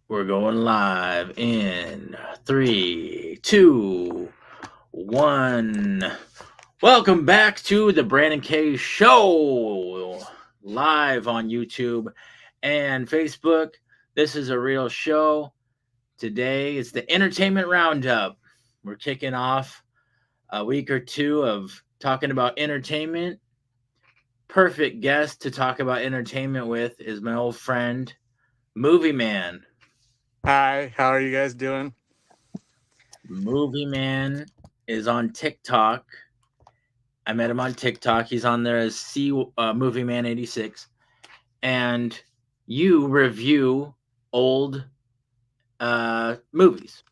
We're going live in three, two, one. Welcome back to the Brandon K Show, live on YouTube and Facebook. This is a real show. Today is the Entertainment Roundup. We're kicking off a week or two of talking about entertainment. Perfect guest to talk about entertainment with is my old friend, Movie Man. Hi, how are you guys doing? Movie Man is on TikTok. I met him on TikTok. He's on there as Movie Man 86, and you review old movies.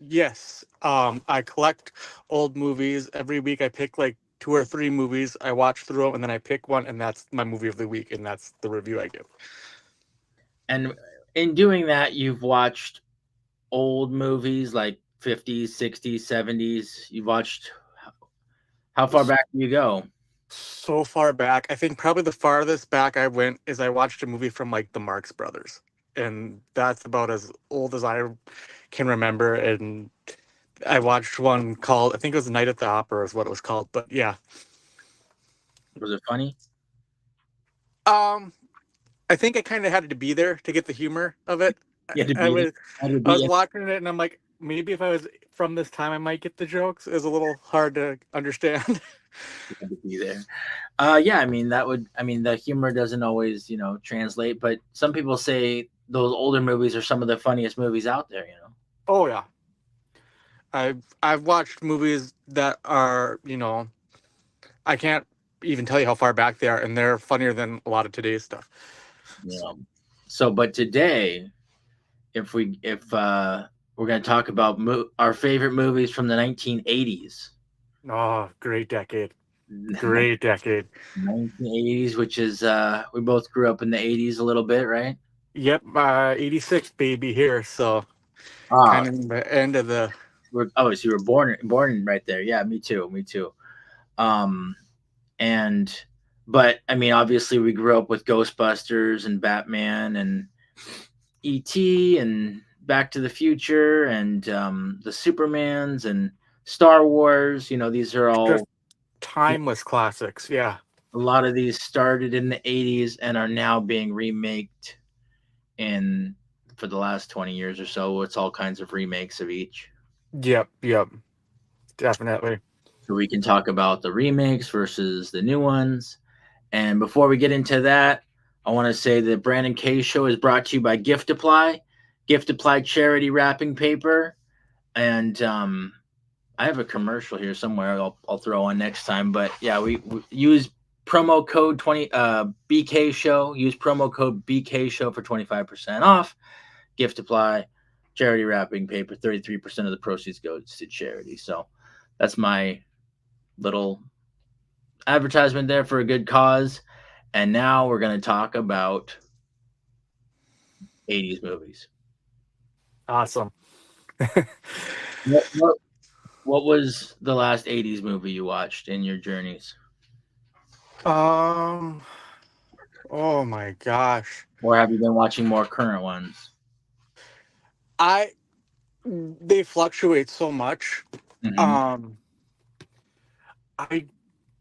Yes, I collect old movies. Every week I pick like two or three movies. I watch through them and then I pick one, and that's my movie of the week, and that's the review I give. And in doing that, you've watched old movies like 50s, 60s, 70s. You've watched, how far S- back do you go? So far back, I think probably the farthest back I went is I watched a movie from like the Marx Brothers, and that's about as old as I can remember. And I watched one called, I think it was Night at the Opera is what it was called, but yeah. Was it funny? Um, I think I kind of had to be there to get the humor of it. You had to I be there. was Had to I was be watching it and I'm like, maybe if I was from this time, I might get the jokes. It was a little hard to understand. had to be there. Yeah, I mean that would. I mean the humor doesn't always, translate. But some people say those older movies are some of the funniest movies out there. Oh yeah, I've watched movies that are I can't even tell you how far back they are, and they're funnier than a lot of today's stuff. Yeah. So, but today, if we're going to talk about our favorite movies from the 1980s, Oh, great decade, great decade. 1980s, which is we both grew up in the 80s a little bit, right? Yep, 86 baby here, so Ah, kind of the end of the. so you were born right there. Yeah, me too, me too. Um, and but I mean, obviously, we grew up with Ghostbusters and Batman and E.T. and Back to the Future and the Supermans and Star Wars. These are Just all, timeless classics. Yeah. a lot of these started in the 80s and are now being remaked in for the last 20 years or so. It's all kinds of remakes of each. Yep. Yep. Definitely. So we can talk about the remakes versus the new ones. And before we get into that, I want to say that Brandon K Show is brought to you by Gift Apply, Gift Apply charity wrapping paper. And I have a commercial here somewhere. I'll throw on next time. But yeah, we use promo code 20 BK Show. Use promo code BK Show for 25% off. Gift Apply charity wrapping paper. 33% of the proceeds goes to charity. So that's my little advertisement there for a good cause. And now we're going to talk about 80s movies. Awesome. What, what, what was the last 80s movie you watched in your journeys? um. Oh my gosh. Or have you been watching more current ones? I They fluctuate so much. Mm-hmm. Um. I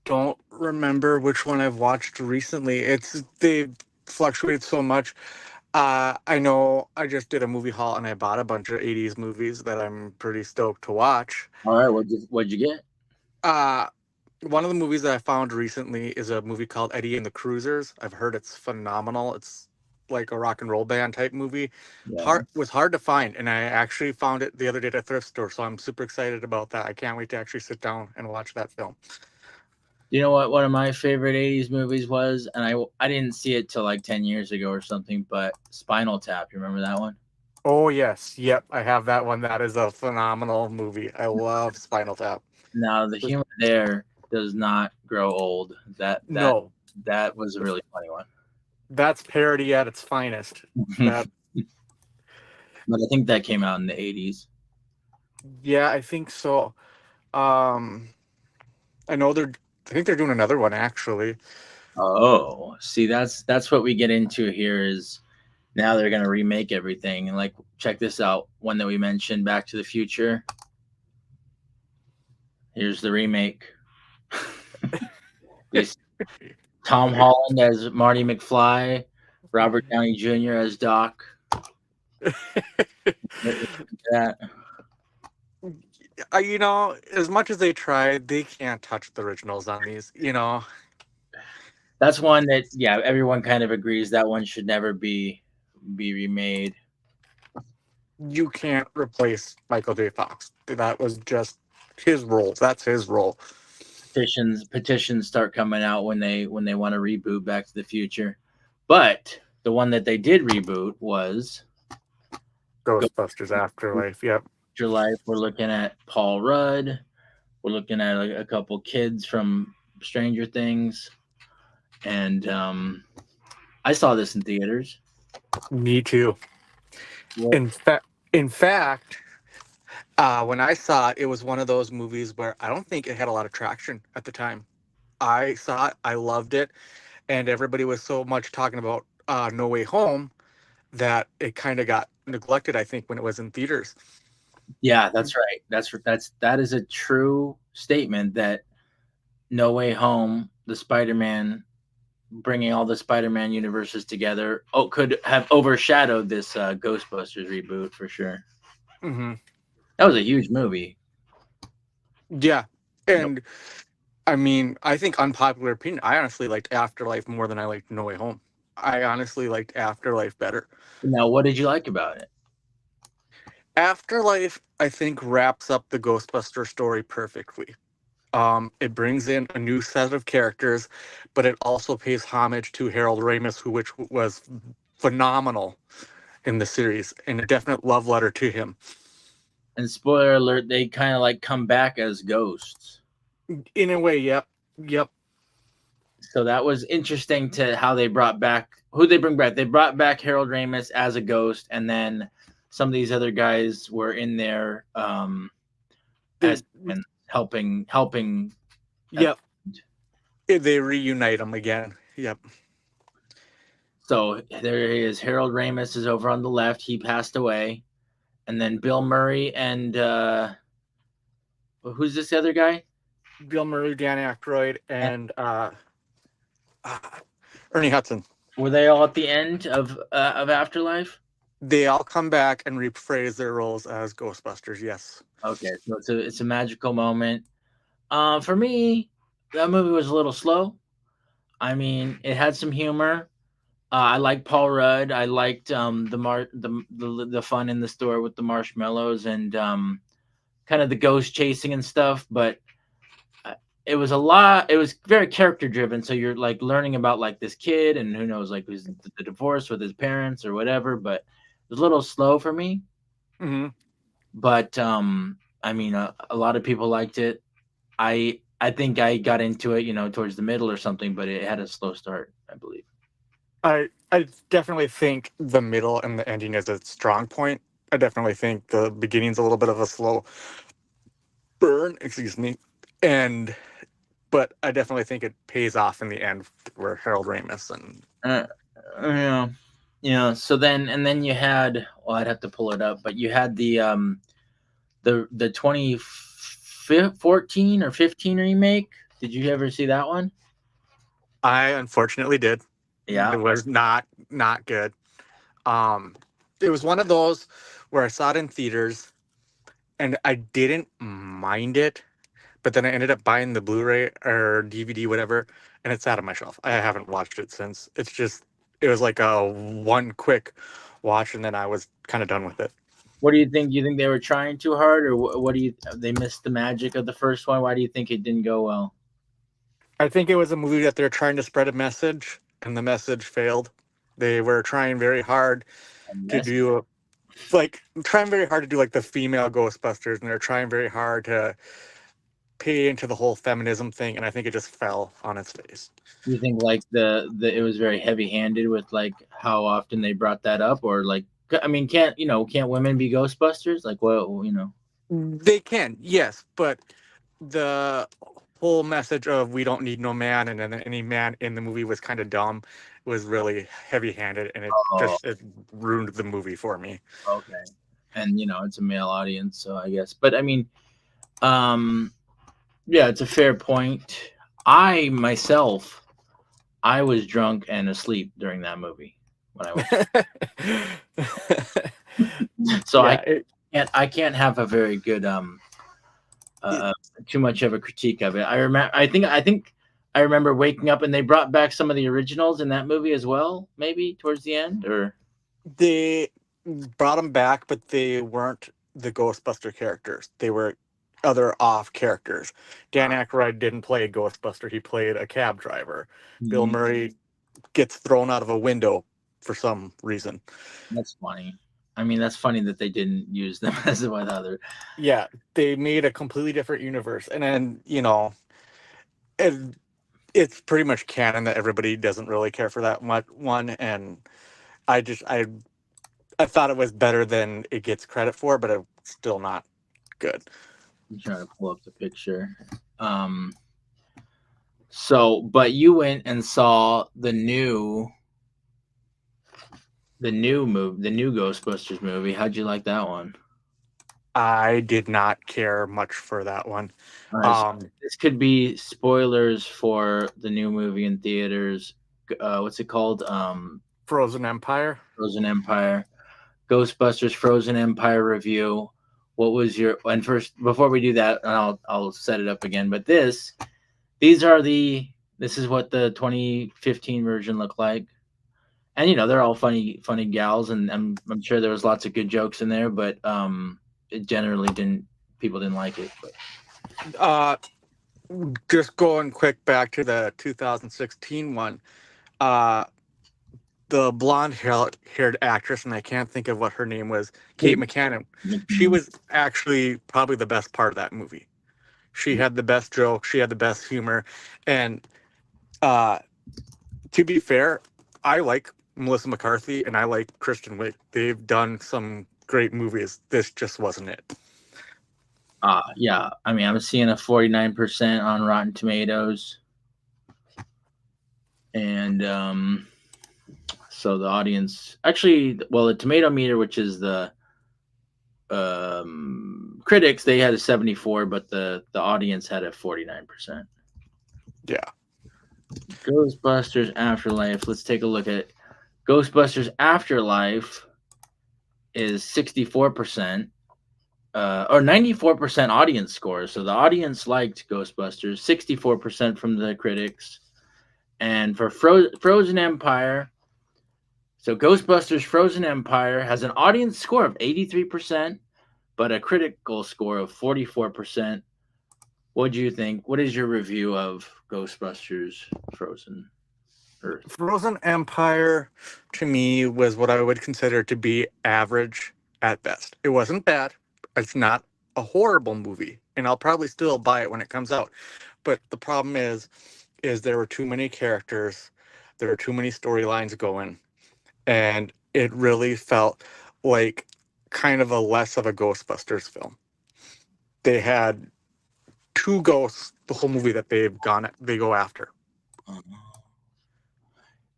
don't remember which one I've watched recently. They fluctuate so much. I know I just did a movie haul and I bought a bunch of 80s movies that I'm pretty stoked to watch. All right, what'd you get? Uh, One of the movies that I found recently is a movie called Eddie and the Cruisers. I've heard it's phenomenal. It's like a rock and roll band type movie. Yeah. Hard was hard to find, and I actually found it the other day at a thrift store. So I'm super excited about that. I can't wait to actually sit down and watch that film. You know what one of my favorite 80s movies was? And I didn't see it till like 10 years ago or something, but Spinal Tap. You remember that one? Oh yes, yep, I have that one. That is a phenomenal movie. I love Spinal Tap. Now, the humor there does not grow old. No, That was a really funny one. that's parody at its finest. That But I think that came out in the 80s. Yeah, I think so. Um, I know they're. I think they're doing another one actually. Oh, see, that's what we get into here is Now they're gonna remake everything. And like, check this out. One that we mentioned, Back to the Future. Here's the remake. These Tom Holland as Marty McFly, Robert Downey Jr. as Doc. That You know, as much as they tried, they can't touch the originals on these. You know, that's one that, yeah, everyone kind of agrees that one should never be remade. you can't replace Michael J. Fox. That was just his role. That's his role. Petitions start coming out when they want to reboot Back to the Future, but the one that they did reboot was Ghostbusters Afterlife. Yep. Afterlife. We're looking at Paul Rudd. We're looking at a couple kids from Stranger Things, and I saw this in theaters. Me too. What? In fact, when I saw it, it was one of those movies where I don't think it had a lot of traction at the time. I saw it, I loved it, and everybody was so much talking about No Way Home that it kind of got neglected. I think when it was in theaters. Yeah, that's right. That is a true statement. That No Way Home, the Spider-Man, bringing all the Spider-Man universes together, could have overshadowed this Ghostbusters reboot for sure. Hmm. That was a huge movie. Yeah, and I mean, I think unpopular opinion. I honestly liked Afterlife more than I liked No Way Home. I honestly liked Afterlife better. Now, what did you like about it? Afterlife, I think, wraps up the Ghostbuster story perfectly. It brings in a new set of characters, but it also pays homage to Harold Ramis, which was phenomenal in the series, and a definite love letter to him. And spoiler alert, they kind of like come back as ghosts. In a way, yep, yep. So that was interesting to how they brought back who they bring back. They brought back Harold Ramis as a ghost, and then some of these other guys were in there They, as and helping. yep. They reunite them again. Yep. So there he is. Harold Ramis is over on the left. He passed away, and then Bill Murray and who's this other guy? Bill Murray, Dan Aykroyd, And and uh, Ernie Hudson. were they all at the end of Afterlife? They all come back and rephrase their roles as Ghostbusters. Yes. Okay, so it's a magical moment. For me, that movie was a little slow. I mean, it had some humor. I liked Paul Rudd. I liked the fun in the store with the marshmallows and kind of the ghost chasing and stuff. But it was a lot. It was very character driven. So you're like learning about like this kid and who knows like who's the divorce with his parents or whatever. But it was a little slow for me. Hmm. But I mean, a lot of people liked it. I think I got into it, towards the middle or something, but it had a slow start, I believe. I definitely think the middle and the ending is a strong point. I definitely think the beginning's a little bit of a slow burn, excuse me. And but I definitely think it pays off in the end where Harold Ramis and Uh, yeah, yeah. So then you had, well, I'd have to pull it up, but you had the 2014 or 15 remake. Did you ever see that one? I unfortunately did. Yeah. It was not good. Um it was one of those where I saw it in theaters and I didn't mind it, but then I ended up buying the Blu-ray or DVD, whatever, and it's sat on my shelf. I haven't watched it since. It was like a one quick watch, and then I was kind of done with it. What do you think? You think they were trying too hard, or what do you? They missed the magic of the first one. Why do you think it didn't go well? I think it was a movie that they're trying to spread a message, and the message failed. They were trying very hard A to mess. do like the female Ghostbusters, and they're trying very hard to pay into the whole feminism thing, and I think it just fell on its face. You think like the it was very heavy handed with like how often they brought that up, or like I mean, can't women be Ghostbusters? Like, well. They can, yes, but the whole message of we don't need no man and then any man in the movie was kind of dumb. was really heavy-handed, and Oh, it ruined the movie for me. okay. And it's a male audience, so I guess. But I mean, um, yeah, it's a fair point. I myself, I was drunk and asleep during that movie when I watched it. So Yeah, I can't have a very good it uh, too much of a critique of it. I think I remember waking up and they brought back some of the originals in that movie as well, maybe towards the end or they brought them back, but they weren't the Ghostbuster characters. They were other off characters. Dan uh, Aykroyd didn't play a Ghostbuster. He played a cab driver. Bill mhm. Murray gets thrown out of a window for some reason. That's funny. I mean, that's funny that they didn't use them as with other. Yeah, they made a completely different universe. And then, it, it's pretty much canon that everybody doesn't really care for that much one. And I just, I thought it was better than it gets credit for, but it's still not good. I'm trying to pull up the picture. Um, but you went and saw the new Ghostbusters movie. How'd you like that one? I did not care much for that one. All right, so Um, this could be spoilers for the new movie in theaters. What's it called? Frozen Empire. Frozen Empire. Ghostbusters Frozen Empire review. What was your and first before we do that, and I'll set it up again. But these are this is what the 2015 version looked like, and they're all funny gals, and I'm sure there was lots of good jokes in there, but it generally didn't people didn't like it. But Uh, just going quick back to the 2016 one. Uh, the blonde haired actress, and I can't think of what her name was, Kate Kate McCann. She McKinnon. was actually probably the best part of that movie. She had the best jokes. She had the best humor, and uh, to be fair, I like Melissa McCarthy and I like Kristen Wiig. They've done some great movies. This just wasn't it. Yeah. I mean, I'm seeing a 49% on Rotten Tomatoes, and so the audience actually, well, the tomato meter, which is the critics, they had a 74, but the audience had a 49%. Yeah. Ghostbusters Afterlife. Let's take a look at it. Ghostbusters Afterlife is 64%. Or 94% audience score. So the audience liked Ghostbusters, 64% from the critics. And for Frozen Empire, so Ghostbusters Frozen Empire has an audience score of 83%, but a critical score of 44%. What do you think? What is your review of Ghostbusters Frozen Earth? Frozen Empire to me was what I would consider to be average at best. It wasn't bad. It's not a horrible movie, and I'll probably still buy it when it comes out. But the problem is there were too many characters, there were too many storylines going, and it really felt like kind of a less of a Ghostbusters film. They had two ghosts the whole movie that they go after.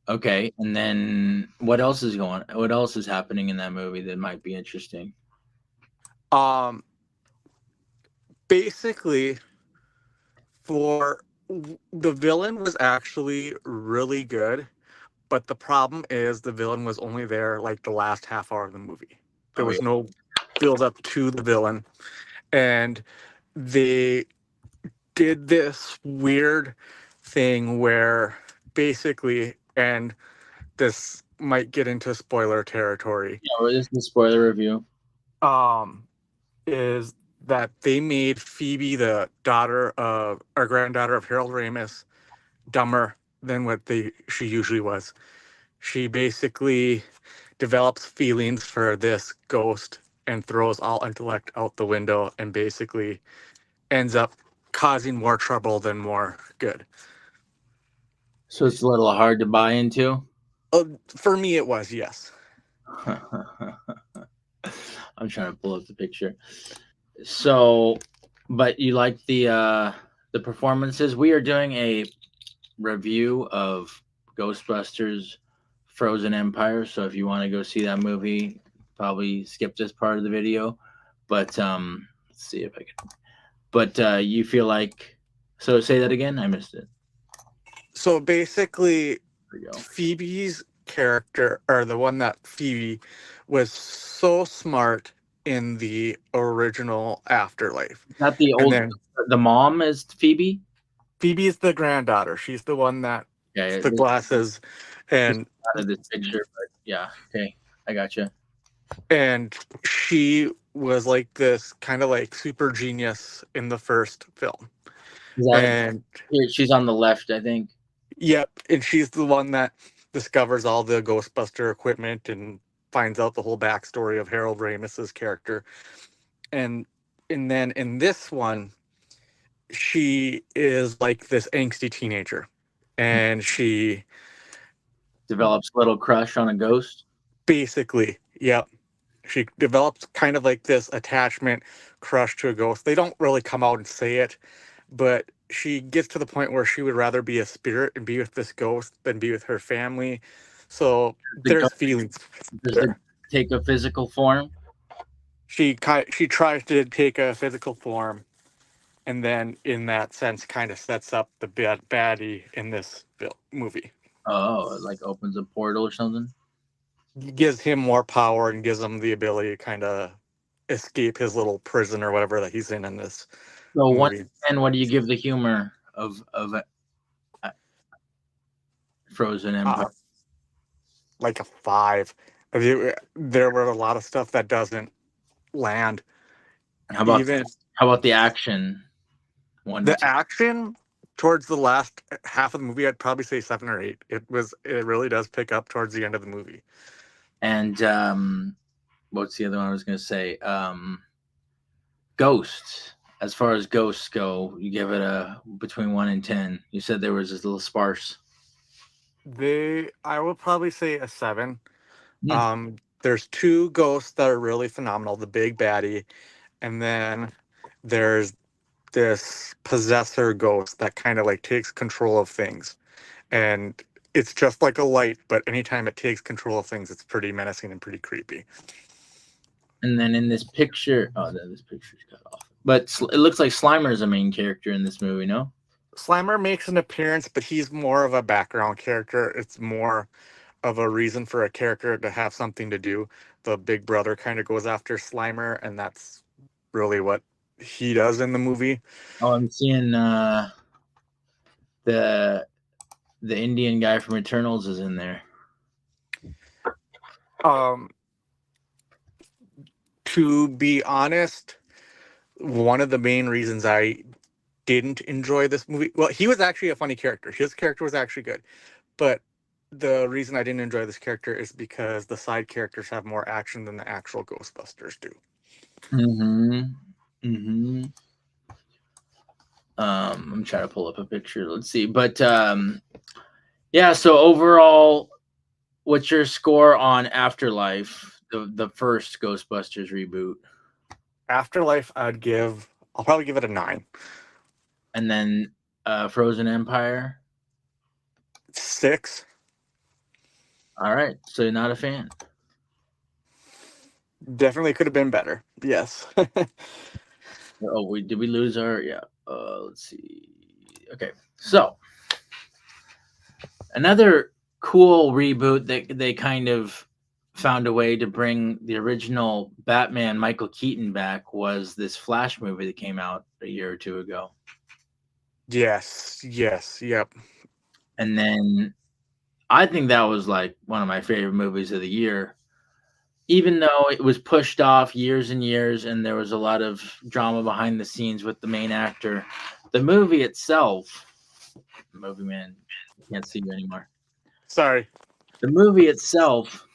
Okay, and then what else is going? What else is happening in that movie that might be interesting? Um, basically, for the villain was actually really good, but the problem is the villain was only there like the last half hour of the movie. There Oh yeah. was no build up to the villain, and they did this weird thing where basically, and this might get into spoiler territory, Yeah, this is the spoiler review. um, is that they made Phoebe, the daughter of our granddaughter of Harold Ramis, dumber than what she usually was. She basically develops feelings for this ghost and throws all intellect out the window and basically ends up causing more trouble than more good. So it's a little hard to buy into. For me, it was, yes. I'm trying to pull up the picture. So, but you like the performances? We are doing a review of Ghostbusters Frozen Empire. So if you want to go see that movie, probably skip this part of the video. But let's see if I can. But you feel like, so say that again. I missed it. So basically, There we go. Phoebe's character, or the one that Phoebe was so smart in the original Afterlife. Not the And old. then The mom is Phoebe. Phoebe is the granddaughter. She's the one that Yeah, yeah, the glasses, this is and out of this picture, but yeah, okay, I got you. and she was like this kind of like super genius in the first film. Is that And here? She's on the left, I think. yep, and she's the one that discovers all the Ghostbuster equipment and finds out the whole backstory of Harold Ramis's character. And and then in this one, she is like this angsty teenager, and she Develops a little crush on a ghost. basically, yep, she develops kind of like this attachment crush to a ghost. They don't really come out and say it, but she gets to the point where she would rather be a spirit and be with this ghost than be with her family. So The there's ghost feelings does it there. take a physical form? She tries to take a physical form, and then in that sense kind of sets up the baddie in this movie. Oh, it like opens a portal or something. Gives him more power and gives him the ability to kind of escape his little prison or whatever that he's in this So one movie. and what do you give the humor of Frozen Empire? Uh, like a 5. There were a lot of stuff that doesn't land. How about Even the action? One to the ten. action towards the last half of the movie, I'd probably say 7 or 8. It really does pick up towards the end of the movie. And what's the other one I was going to say? Ghosts. As far as ghosts go, you give it a between 1 and 10. You said there was this little sparse. I will probably say a 7. Mm. There's 2 ghosts that are really phenomenal, the big baddie, and then there's this possessor ghost that kind of like takes control of things. And it's just like a light, but anytime it takes control of things, it's pretty menacing and pretty creepy. And then in this picture, this picture's cut off. But it looks like Slimer is a main character in this movie, no? Slimer makes an appearance, but he's more of a background character. It's more of a reason for a character to have something to do. The big brother kind of goes after Slimer, and that's really what he does in the movie. Oh, I'm seeing the Indian guy from Eternals is in there. To be honest, one of the main reasons I didn't enjoy this movie, well, he was actually a funny character. His character was actually good, but the reason I didn't enjoy this character is because the side characters have more action than the actual Ghostbusters do. Mm-hmm. Mm-hmm. I'm trying to pull up a picture. Let's see. But yeah, so overall, what's your score on Afterlife, the first Ghostbusters reboot? Afterlife, I'll probably give it a 9. And then Frozen Empire? 6. All right. So you're not a fan. Definitely could have been better. Yes. Oh, did we lose our let's see. Okay. So another cool reboot that they kind of found a way to bring the original Batman Michael Keaton back was this Flash movie that came out a year or two ago. Yes. Yep. And then I think that was like one of my favorite movies of the year. Even though it was pushed off years and years and there was a lot of drama behind the scenes with the main actor, the movie itself, movie man, I can't see you anymore. Sorry. The movie itself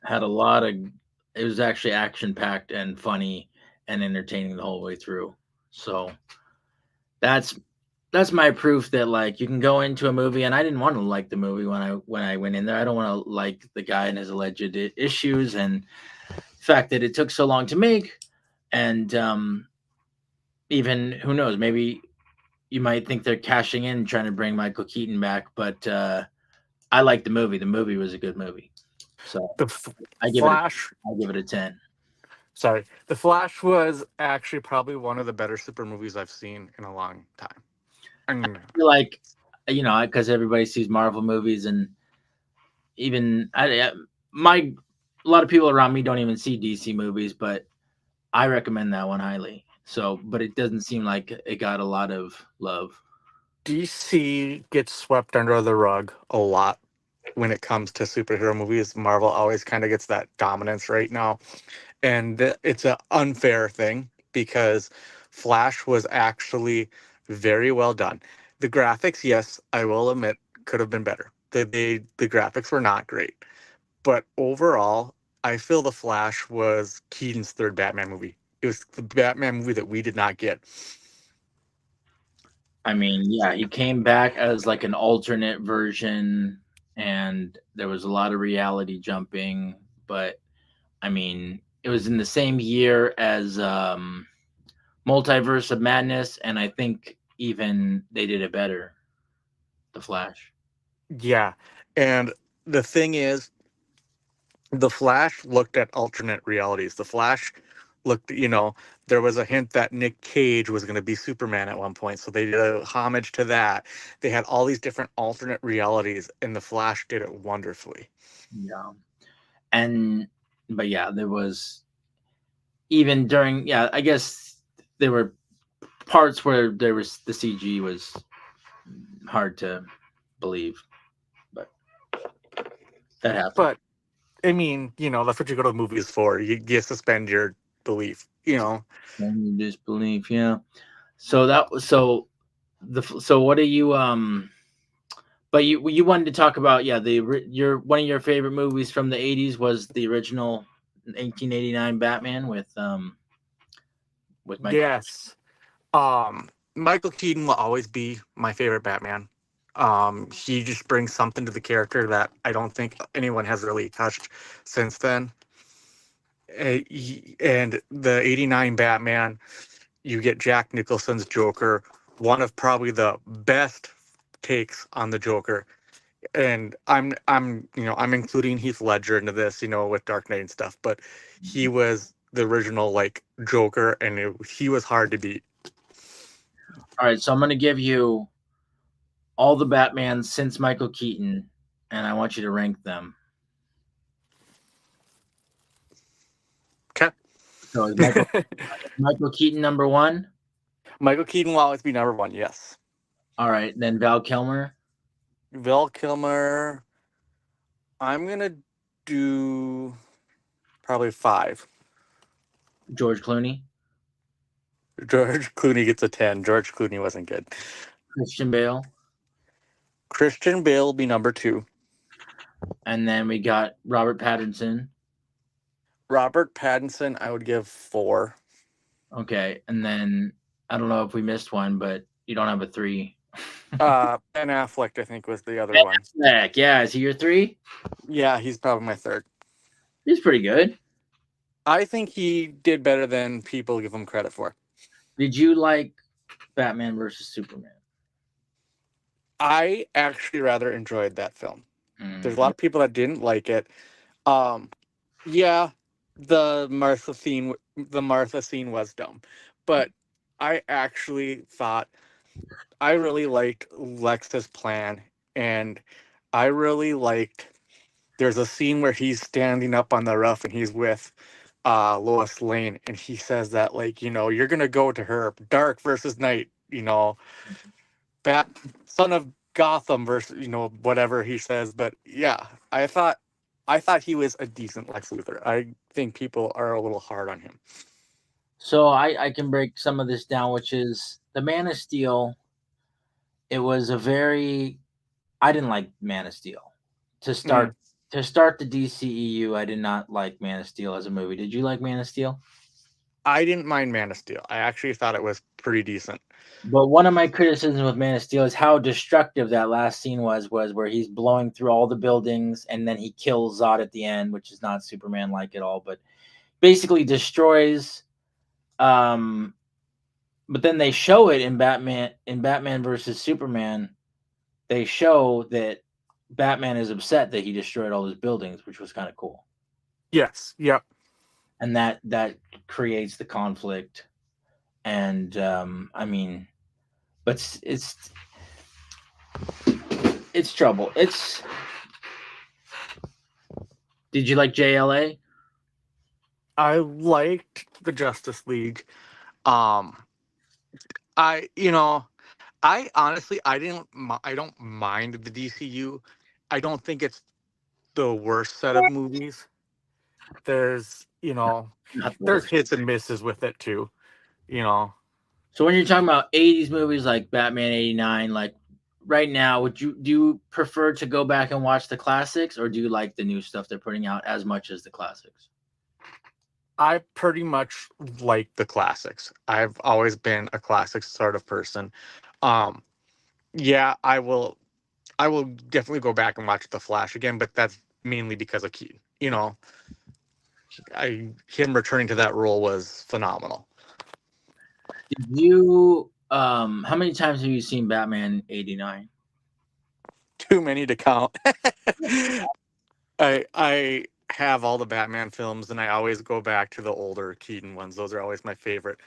had it was actually action packed and funny and entertaining the whole way through. So that's my proof that like you can go into a movie, and I didn't want to like the movie when I went in there. I don't want to like the guy and his alleged issues and the fact that it took so long to make, and even who knows, maybe you might think they're cashing in trying to bring Michael Keaton back, but I I liked the movie. The movie was a good movie. So The I give it a Flash. I give it a 10. Sorry, The Flash was actually probably one of the better super movies I've seen in a long time. And Feel like, because everybody sees Marvel movies, and even my a lot of people around me don't even see DC movies, but I recommend that one highly. So, but it doesn't seem like it got a lot of love. DC gets swept under the rug a lot when it comes to superhero movies. Marvel always kind of gets that dominance right now. And it's an unfair thing because Flash was actually very well done. The graphics, yes, I will admit, could have been better. The graphics were not great. But overall, I feel The Flash was Keaton's third Batman movie. It was the Batman movie that we did not get. I mean, yeah, he came back as like an alternate version, and there was a lot of reality jumping. But I mean, it was in the same year as Multiverse of Madness, and I think even they did it better. The Flash. Yeah. And the thing is, The Flash looked at alternate realities. The Flash looked, there was a hint that Nick Cage was going to be Superman at one point. So they did a homage to that. They had all these different alternate realities, and The Flash did it wonderfully. Yeah, and but yeah, there was even during, yeah, I guess there were parts where there was the CG was hard to believe, but that happened. But I mean, that's what you go to the movies for. You suspend your belief. And you disbelief, yeah. So that was so so what are you but you wanted to talk about, yeah, your one of your favorite movies from the 80s was the original 1889 Batman with Michael. Yes. Michael Keaton will always be my favorite Batman. He just brings something to the character that I don't think anyone has really touched since then. And the 89 Batman, you get Jack Nicholson's Joker, one of probably the best takes on the Joker. And I'm including Heath Ledger into this, with Dark Knight and stuff, but he was the original like Joker, and he was hard to beat. All right, so I'm going to give you all the Batmans since Michael Keaton, and I want you to rank them. Okay. So is Michael Keaton number one? Michael Keaton will always be number one, yes. All right, then Val Kilmer. Val Kilmer, I'm gonna do probably 5. George Clooney. George Clooney gets a 10. George Clooney wasn't good. Christian Bale. Christian Bale will be number 2. And then we got Robert Pattinson. Robert Pattinson, I would give 4. Okay, and then I don't know if we missed one, but you don't have a 3. Ben Affleck, I think, was the other Ben one. Affleck, yeah, is he your 3? Yeah, he's probably my 3rd. He's pretty good. I think he did better than people give him credit for. Did you like Batman versus Superman? I actually rather enjoyed that film. There's a lot Mhm. of people that didn't like it. Um, yeah, the Martha scene was dumb, but I actually thought I really liked Lex's plan, and I really liked. There's a scene where he's standing up on the roof and he's with Lois Lane, and he says that like you're gonna go to her dark versus night, Bat son of Gotham versus whatever he says. But yeah, I thought he was a decent Lex Luthor. I think people are a little hard on him. So I can break some of this down, which is the Man of Steel. It was a very I didn't like Man of Steel to Mm. start the DCEU. I did not like Man of Steel as a movie. Did you like Man of Steel? I didn't mind Man of Steel. I actually thought it was pretty decent. But one of my criticisms with Man of Steel is how destructive that last scene was where he's blowing through all the buildings and then he kills Zod at the end, which is not Superman like at all, but basically destroys. Um, but then they show it in Batman versus Superman. They show that Batman is upset that he destroyed all his buildings, which was kind of cool. Yes. Yep. And that creates the conflict. And I mean, but it's trouble. It's Did you like JLA? I liked the Justice League. Um, I I honestly I don't mind the DCU. I don't think it's the worst set of movies. There's Not the there's worst. hits and misses with it too. You know, So when you're talking about 80s movies like Batman 89, like right now, do you prefer to go back and watch the classics, or do you like the new stuff they're putting out as much as the classics? I pretty much like the classics. I've always been a classics sort of person. Um, yeah, I will definitely go back and watch The Flash again, but that's mainly because of Keaton. Him returning to that role was phenomenal. Did you how many times have you seen Batman 89? Too many to count. I have all the Batman films, and I always go back to the older Keaton ones. Those are always my favorite.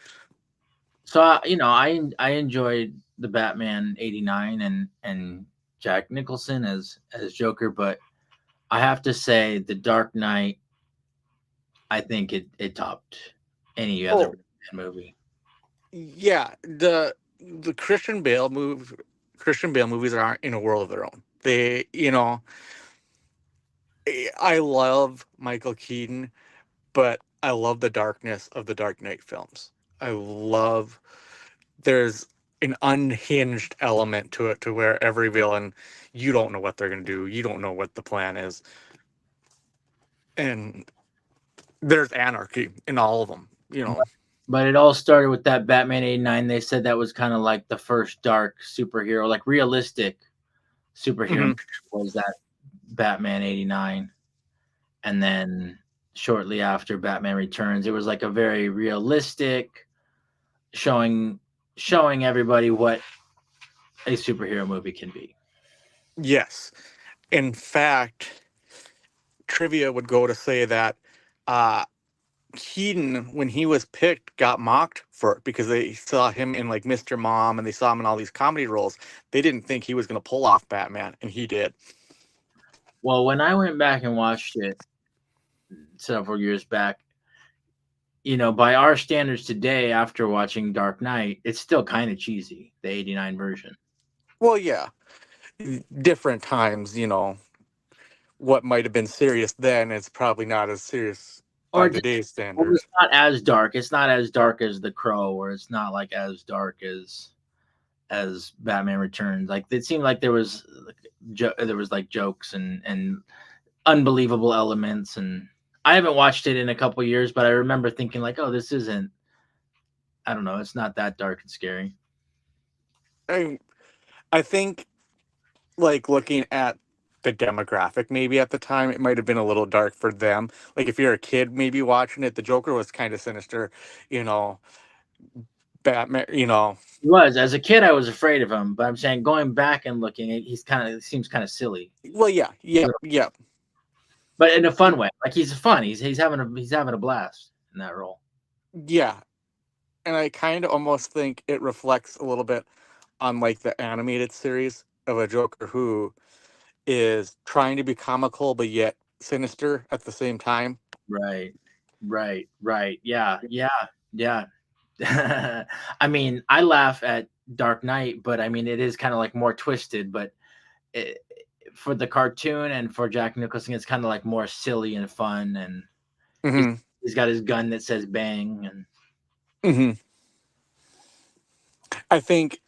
So I enjoyed the Batman 89 and Jack Nicholson as Joker, but I have to say the Dark Knight, I think it topped any other Oh Batman movie. yeah, the Christian Bale movies aren't in a world of their own. I love Michael Keaton, but I love the darkness of the Dark Knight films. I love there's an unhinged element to it, to where every villain, you don't know what they're going to do, you don't know what the plan is, and there's anarchy in all of them. But it all started with that Batman 89. They said that was kind of like the first dark superhero, like realistic superhero Hmm. was that Batman 89. And then shortly after Batman Returns, it was like a very realistic showing showing everybody what a superhero movie can be. Yes, in fact, trivia would go to say that uh Keaton, when he was picked, got mocked for it because they saw him in like Mr. Mom, and they saw him in all these comedy roles. They didn't think he was going to pull off Batman, and he did. Well, when I went back and watched it several years back, by our standards today, after watching Dark Knight, it's still kind of cheesy, the 89 version. Well, yeah, different times, what might have been serious then is probably not as serious Or by just, today's or it's standards. not as dark. It's not as dark as The Crow, or it's not like as dark as Batman Returns. Like it seemed like there was like jokes and unbelievable elements, and I haven't watched it in a couple years, but I remember thinking like, oh, this isn't. I don't know. It's not that dark and scary. I I think, like, looking at the demographic, maybe at the time it might have been a little dark for them. Like, if you're a kid maybe watching it, the Joker was kind of sinister, you know, Batman. He was as a kid, I was afraid of him, but I'm saying going back and looking, he's kind of seems kind of silly, Well, yeah, yep, yep, but in a fun way. Like he's fun. He's having a blast in that role. yeah. And I kind of almost think it reflects a little bit on like the animated series of a Joker who is trying to be comical but yet sinister at the same time. Right, right. Yeah, yeah. I mean, I laugh at Dark Knight, but I mean, it is kind of like more twisted. But it, for the cartoon and for Jack Nicholson, it's kind of like more silly and fun. And he's Hmm. he's got his gun that says "bang." And Hmm. I think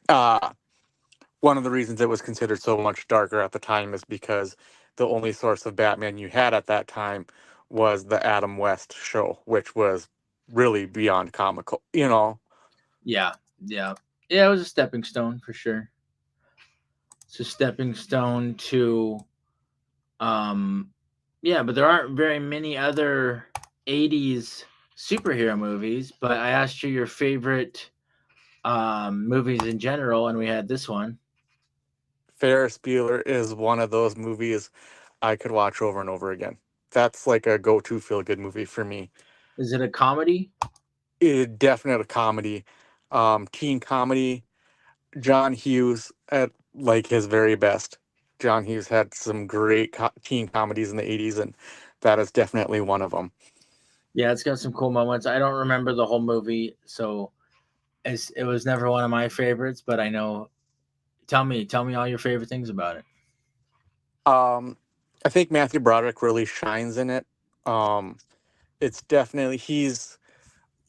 one of the reasons it was considered so much darker at the time is because the only source of Batman you had at that time was the Adam West show, which was really beyond comical. yeah, yeah, yeah. It was a stepping stone for sure. It's a stepping stone to um, yeah. But there aren't very many other '80s superhero movies. But I asked you your favorite movies in general, and we had this one. Ferris Bueller is one of those movies I could watch over and over again. That's like a go-to feel-good movie for me. Is it a comedy? It definitely a comedy, teen comedy. John Hughes at like his very best. John Hughes had some great teen comedies in the '80s, and that is definitely one of them. Yeah, it's got some cool moments. I don't remember the whole movie, so it was never one of my favorites. But I know. Tell me all your favorite things about it. Um, I think Matthew Broderick really shines in it. Um, it's definitely he's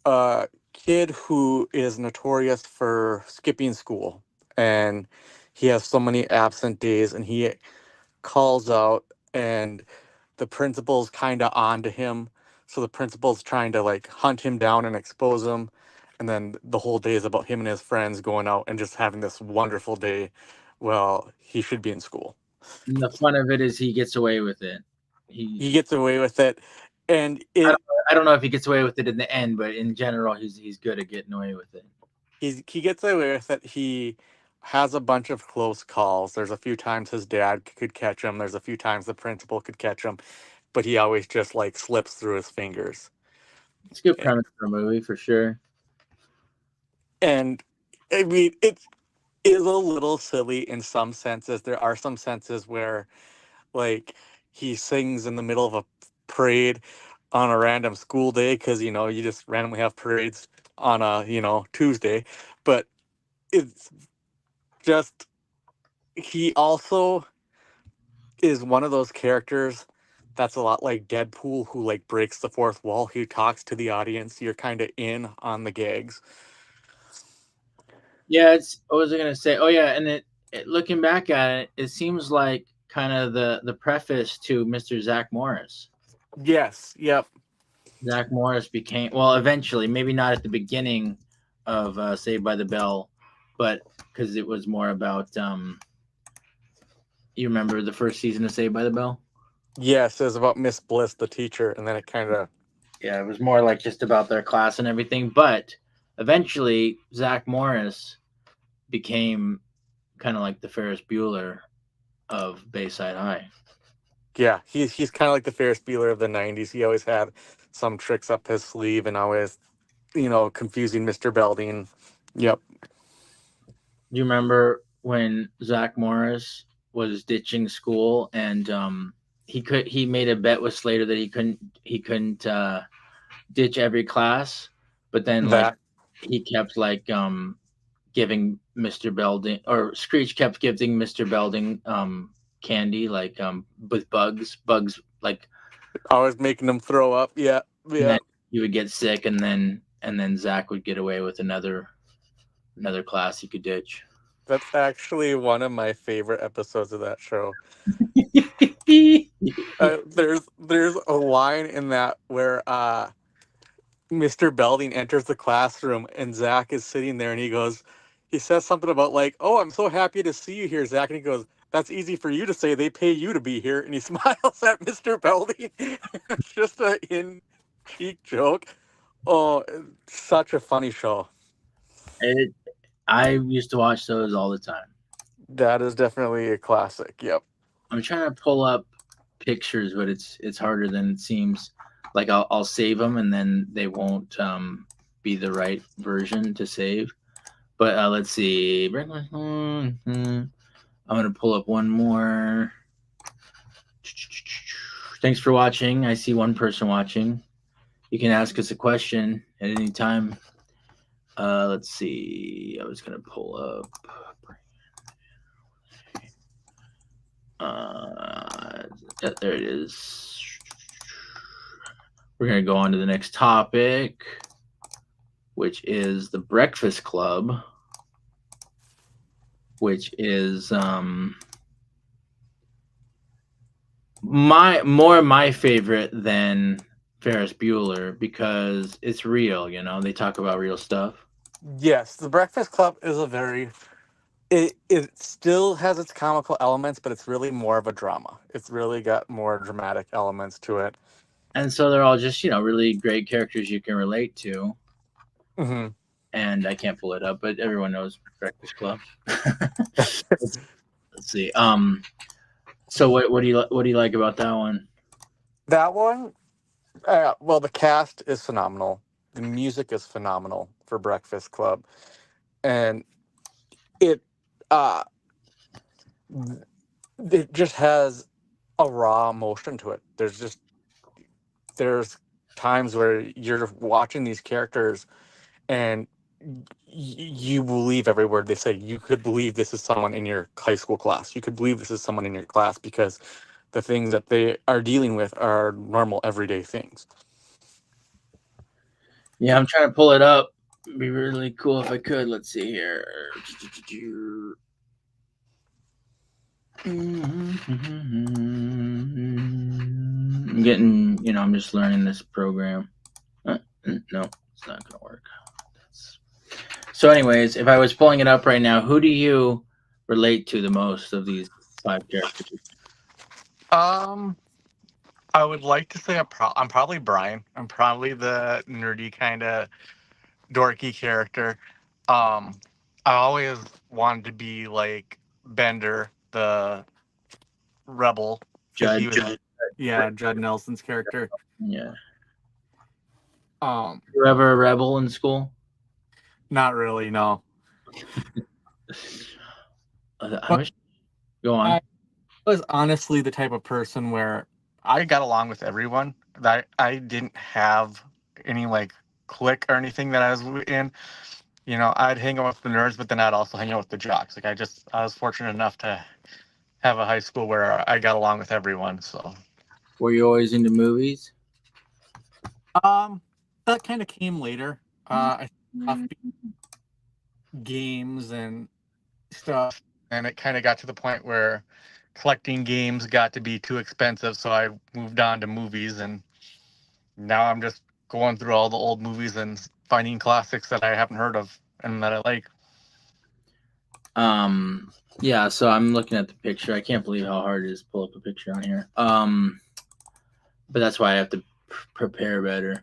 a kid who is notorious for skipping school, and he has so many absent days, and he calls out, and the principal's kind of on to him. So the principal's trying to like hunt him down and expose him. And then the whole day is about him and his friends going out and just having this wonderful day. Well, he should be in school. And the fun of it is he gets away with it. He He gets away with it. And I don't, it I don't know if he gets away with it in the end, but in general, he's good at getting away with it. he gets away with it. He has a bunch of close calls. There's a few times his dad could catch him. There's a few times the principal could catch him, but he always just like slips through his fingers. It's a good premise for a movie for sure. And I mean, it is a little silly in some senses. There are some senses where, like, he sings in the middle of a parade on a random school day because, you just randomly have parades on a, Tuesday. But it's just, he also is one of those characters that's a lot like Deadpool who, like, breaks the fourth wall. He talks to the audience. You're kind of in on the gags. Yeah, it's. What was I gonna say? Oh yeah, and looking back at it, it seems like kind of the preface to Mr. Zach Morris. Yes. Yep. Zach Morris became well eventually, maybe not at the beginning of Saved by the Bell, but because it was more about you remember the first season of Saved by the Bell? Yes. It was about Miss Bliss, the teacher, and then it kind of. Yeah, it was more like just about their class and everything. But eventually, Zach Morris became kind of like the Ferris Bueller of Bayside High. Yeah, he's kind of like the Ferris Bueller of the '90s. He always had some tricks up his sleeve, and always, confusing Mr. Belding. Yep. Do you remember when Zach Morris was ditching school and he made a bet with Slater that he couldn't ditch every class, but then like That he kept like giving Mr. Belding or Screech kept giving Mr. Belding candy like with bugs like, always making him throw up. Yeah, and yeah. then he would get sick and then Zach would get away with another class he could ditch. That's actually one of my favorite episodes of that show. There's a line in that where Mr. Belding enters the classroom and Zach is sitting there and he says something about like, "Oh, I'm so happy to see you here, Zach." And he goes, "That's easy for you to say. They pay you to be here." And he smiles at Mr. Belding. It's just a in-cheek joke. Oh, it's such a funny show. It, I used to watch those all the time. That is definitely a classic. Yep. I'm trying to pull up pictures, but it's harder than it seems. Like I'll save them and then they won't be the right version to save. But let's see. I'm gonna pull up one more. Thanks for watching. I see one person watching. You can ask us a question at any time. Let's see. I was gonna pull up. There it is. We're gonna go on to the next topic, which is the Breakfast Club, which is my favorite than Ferris Bueller because it's real. They talk about real stuff. Yes, The Breakfast Club is a very. It still has its comical elements, but it's really more of a drama. It's really got more dramatic elements to it. And so they're all just really great characters you can relate to. Hmm. And I can't pull it up, but everyone knows Breakfast Club. let's see. So what do you like about that one? That one, well, the cast is phenomenal. The music is phenomenal for Breakfast Club, and it uh, it just has a raw emotion to it. There's times where you're watching these characters and you believe every word they say. You could believe this is someone in your high school class. You could believe this is someone in your class because the things that they are dealing with are normal everyday things. Yeah, I'm trying to pull it up. It'd be really cool if I could. Let's see here. I'm getting, I'm just learning this program. No, it's not gonna work. So, anyways, if I was pulling it up right now, who do you relate to the most of these five characters? Um, I would like to say I'm probably Brian. I'm probably the nerdy kind of dorky character. Um, I always wanted to be like Bender, the rebel, because Judd. he was yeah, Judd Nelson's character. Yeah. Um, You ever a rebel in school? Not really, no. I But wish. Go on. I was honestly the type of person where I got along with everyone. That I didn't have any like clique or anything that I was in. You know, I'd hang out with the nerds, but then I'd also hang out with the jocks. Like I was fortunate enough to have a high school where I got along with everyone. So, Were you always into movies? um, that kind of came later. I started off games and stuff, and it kind of got to the point where collecting games got to be too expensive. So I moved on to movies, and now I'm just going through all the old movies and finding classics that I haven't heard of and that I like. Um, yeah. So I'm looking at the picture. I can't believe how hard it is to pull up a picture on here. But that's why I have to prepare better.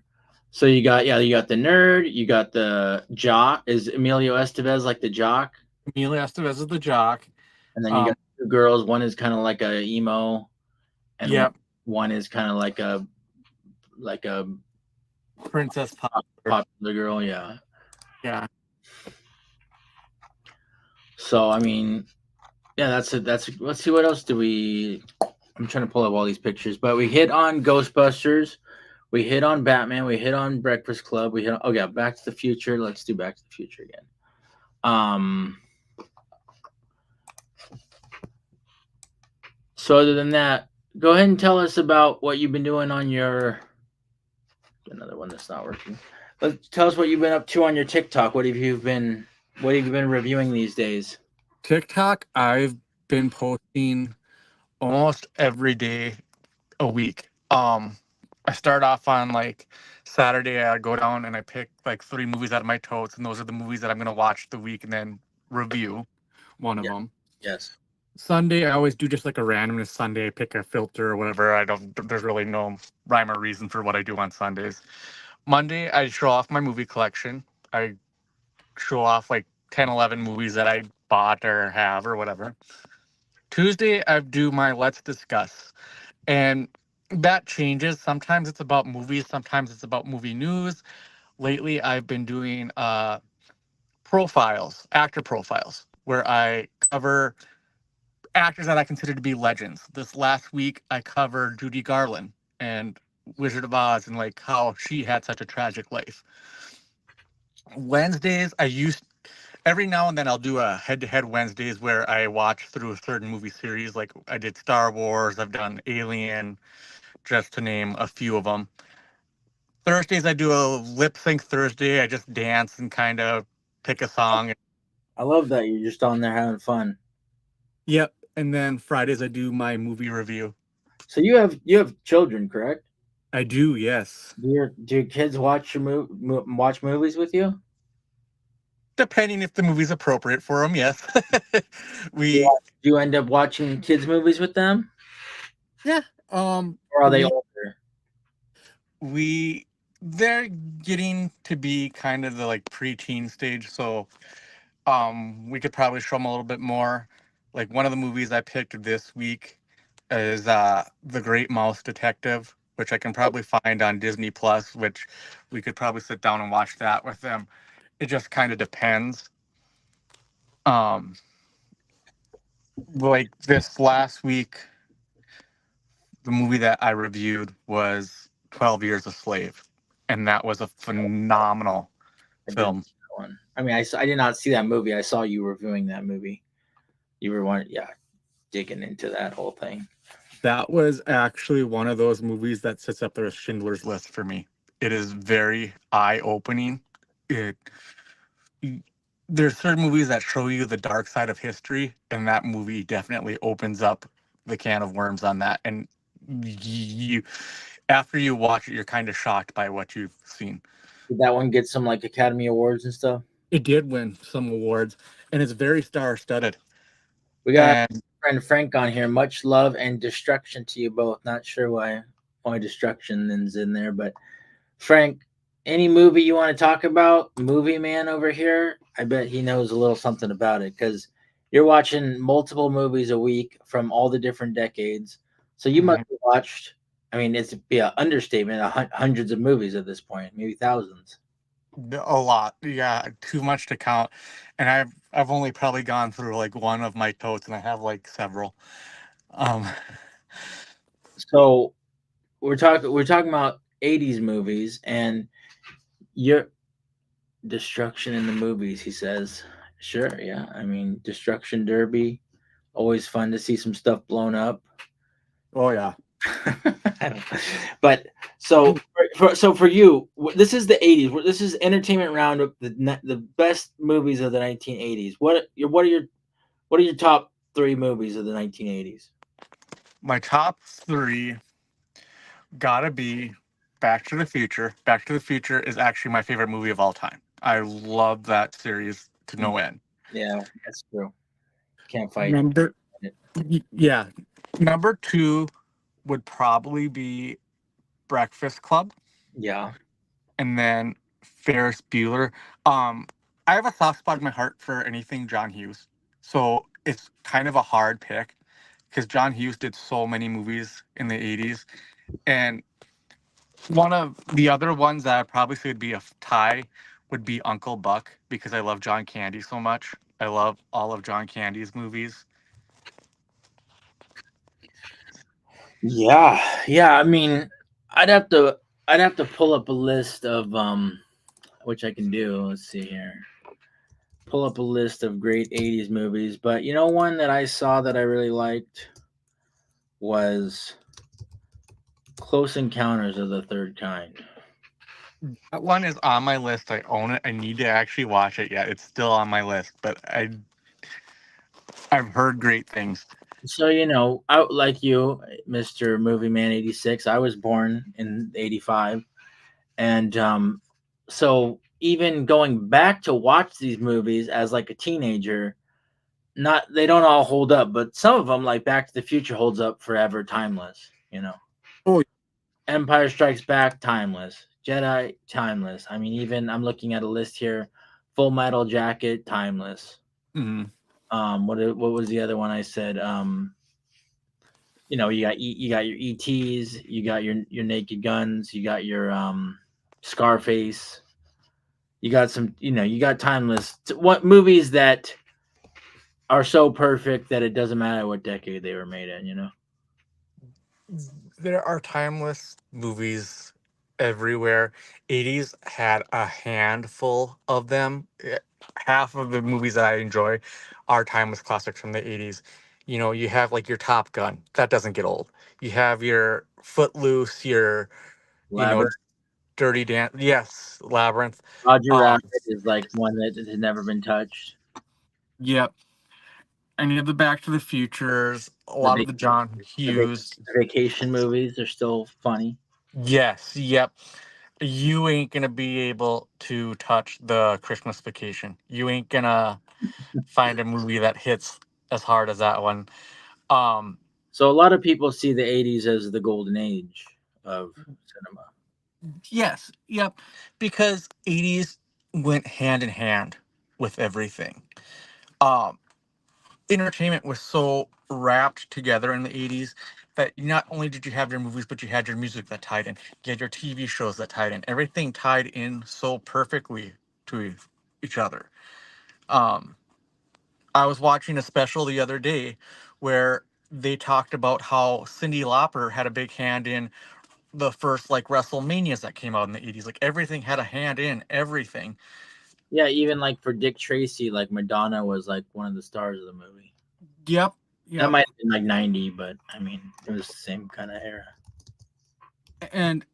So you got the nerd, you got the jock. Is Emilio Estevez like the jock? Emilio Estevez is the jock. And then you Um, got two girls. One is kind of like a emo, and yep, one is kind of like a Princess Pop. popular girl. Yeah. Yeah. So I mean, yeah, that's it. Let's see what else do we. I'm trying to pull up all these pictures, but we hit on Ghostbusters, we hit on Batman, we hit on Breakfast Club, we hit on, oh yeah, Back to the Future. Let's do Back to the Future again. So other than that, go ahead and tell us about what you've been doing on your another one that's not working. Tell us what you've been up to on your TikTok. What have you been reviewing these days? TikTok, I've been posting almost every day a week. I start off on like Saturday. I go down and I pick like 3 movies out of my totes, and those are the movies that I'm gonna watch the week and then review one of Yeah. them. Yes. Sunday, I always do just like a randomness Sunday. I pick a filter or whatever. I don't. There's really no rhyme or reason for what I do on Sundays. Monday, I show off my movie collection. I show off like 10, 11 movies that I bought or have or whatever. Tuesday, I do my Let's Discuss. And that changes. Sometimes it's about movies, sometimes it's about movie news. Lately, I've been doing profiles, actor profiles, where I cover actors that I consider to be legends. This last week, I covered Judy Garland and Wizard of Oz and like how she had such a tragic life. Wednesdays, I used every now and then I'll do a head-to-head Wednesdays where I watch through a certain movie series. Like I did Star Wars, I've done Alien, just to name a few of them. Thursdays, I do a lip sync Thursday. I just dance and kind of pick a song. I love that you're just on there having fun. Yep. And then Fridays, I do my movie review. So you have children, correct? I do, yes. Do your kids watch watch movies with you? Depending if the movie's appropriate for them, yes. Do we, you end up watching kids movies with them, yeah. or are they older? We, they're getting to be kind of the like preteen stage, so we could probably show them a little bit more. Like one of the movies I picked this week is The Great Mouse Detective, which I can probably find on Disney Plus, which we could probably sit down and watch that with them. It just kind of depends. Um, like this last week, the movie that I reviewed was 12 Years a Slave, and that was a phenomenal I didn't film. see that one. I mean, I did not see that movie. I saw you reviewing that movie. You were one, yeah, digging into that whole thing. That was actually one of those movies that sits up there as Schindler's List for me. It is very eye-opening. It there's certain movies that show you the dark side of history, and that movie definitely opens up the can of worms on that. And you, after you watch it, you're kind of shocked by what you've seen. Did that one get some like Academy Awards and stuff? It did win some awards, and it's very star-studded. We got And friend Frank on here. Much love and destruction to you both. Not sure why destruction is in there, but Frank, any movie you want to talk about? Movie man over here. I bet he knows a little something about it because you're watching multiple movies a week from all the different decades. So you must mhm, have watched. I mean, it's be an understatement. Hundreds of movies at this point, maybe thousands. a lot, yeah, too much to count. And I've only probably gone through like one of my totes, and I have like several. Um, So we're talking about '80s movies and your destruction in the movies. He says, "Sure, yeah. I mean, Destruction Derby. Always fun to see some stuff blown up." oh yeah. But so for you, this is the '80s. This is Entertainment Roundup, the best movies of the 1980s. What are your top three movies of the 1980s? My top three gotta be Back to the Future. Back to the Future is actually my favorite movie of all time. I love that series to no end. Yeah, that's true. Can't fight Number, it. yeah. Number two would probably be Breakfast Club, Yeah, and then Ferris Bueller. Um, I have a soft spot in my heart for anything John Hughes, so it's kind of a hard pick because John Hughes did so many movies in the '80s, and one of the other ones that I probably say would be a tie would be Uncle Buck because I love John Candy so much. I love all of John Candy's movies. yeah. I mean, I'd have to I'd have to pull up a list of which I can do. Let's see here. Pull up a list of great '80s movies, but one that I saw that I really liked was Close Encounters of the Third Kind. That one is on my list. I own it. I need to actually watch it yet. It's still on my list, but I've heard great things. So I like you, Mr. Movie Man 86. I was born in '85, and so even going back to watch these movies as like a teenager, not they don't all hold up, but some of them, like Back to the Future, holds up forever, timeless. Oh, Empire Strikes Back, timeless. Jedi, timeless. I mean, even I'm looking at a list here. Full Metal Jacket, timeless. mhm. What was the other one I said? You got your ETs, you got your Naked Guns, you got your Scarface. You got some, you got timeless. What movies that are so perfect that it doesn't matter what decade they were made in. There are timeless movies everywhere. '80s had a handful of them. Half of the movies that I enjoy are timeless classics from the '80s. You have like your Top Gun. That doesn't get old. You have your Footloose, your, you know, Labyrinth. Dirty Dance. Yes, Labyrinth. Roger Um, Rabbit is like one that has never been touched. yep. Any of the Back to the Futures, a The, lot of vac- the John the, vac- Hughes. the vacation movies are still funny. Yes, yep. You ain't gonna be able to touch the Christmas Vacation. You ain't gonna find a movie that hits as hard as that one. Um, So a lot of people see the '80s as the golden age of cinema. yes, yep, because '80s went hand in hand with everything. Um, entertainment was so wrapped together in the 80s that not only did you have your movies, but you had your music that tied in. You had your TV shows that tied in. Everything tied in so perfectly to each other. Um, I was watching a special the other day where they talked about how Cyndi Lauper had a big hand in the first like WrestleManias that came out in the 80s. Like everything had a hand in everything. Yeah, even like for Dick Tracy, like Madonna was like one of the stars of the movie. Yep. That Yep. might have been like 90, but I mean, it was the same kind of era. And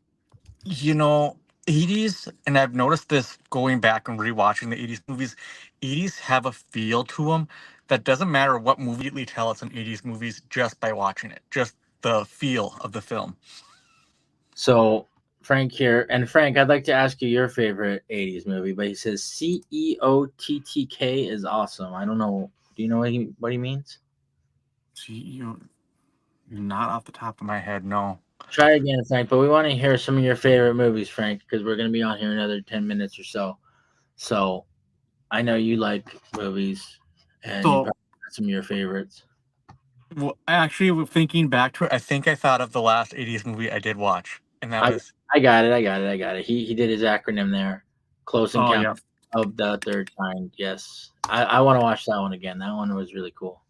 you know, 80s, and I've noticed this going back and rewatching the 80s movies, 80s have a feel to them that doesn't matter what movie you tell it's an 80s movies just by watching it, just the feel of the film. So Frank here, and Frank, I'd like to ask you your favorite '80s movie, but he says CEOTTK is awesome. I don't know. Do you know what he means? You not off the top of my head, no. Try again, Frank. But we want to hear some of your favorite movies, Frank, because we're going to be on here another 10 minutes or so. So I know you like movies, and you So, probably got some of your favorites. well, actually, thinking back to it, I think I thought of the last 80s movie I did watch, and that I was, I got it. I got it. I got it. He did his acronym there. Close oh, Encounter yeah. of the Third Kind. Yes, I want to watch that one again. That one was really cool.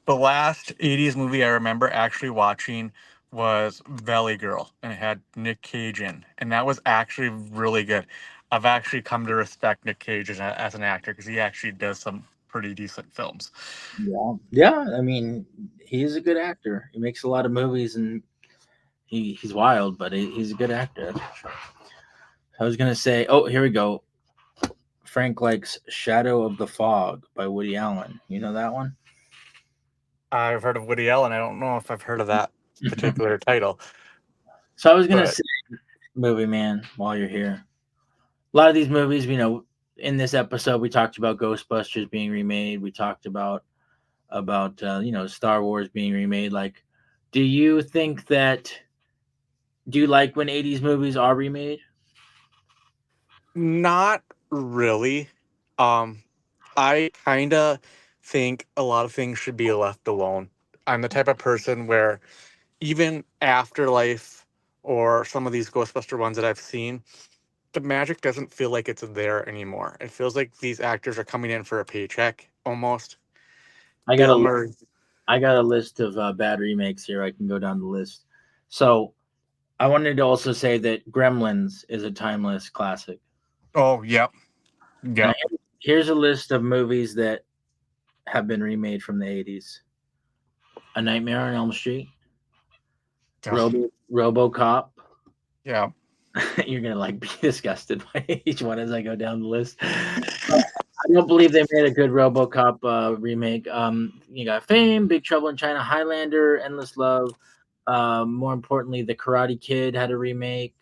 The last 80s movie I remember actually watching was Valley Girl, and it had Nick Cage in, and that was actually really good. I've actually come to respect Nick Cage as an actor because he actually does some pretty decent films. Yeah, yeah. I mean, he's a good actor. He makes a lot of movies, and he's wild, but he's a good actor. That's for sure. I was gonna say, oh, here we go. Frank likes Shadow of the Fog by Woody Allen. You know that one? I've heard of Woody Allen. I don't know if I've heard of that particular title, So I was gonna but say, movie man, while you're here, a lot of these movies, in this episode we talked about Ghostbusters being remade. We talked about Star Wars being remade. Like, do you think that? Do you like when '80s movies are remade? not really. Um, I kind of think a lot of things should be left alone. I'm the type of person where even Afterlife or some of these Ghostbuster ones that I've seen, the magic doesn't feel like it's there anymore. It feels like these actors are coming in for a paycheck almost. I got Bill a Murray. I got a list of bad remakes here. I can go down the list. So I wanted to also say that Gremlins is a timeless classic. Oh, yep. Now, Yep. here's a list of movies that have been remade from the '80s: A Nightmare on Elm Street, Yeah. RoboCop. Yeah. You're gonna like be disgusted by each one as I go down the list. I don't believe they made a good RoboCop remake. You got Fame, Big Trouble in China, Highlander, Endless Love. More importantly, The Karate Kid had a remake.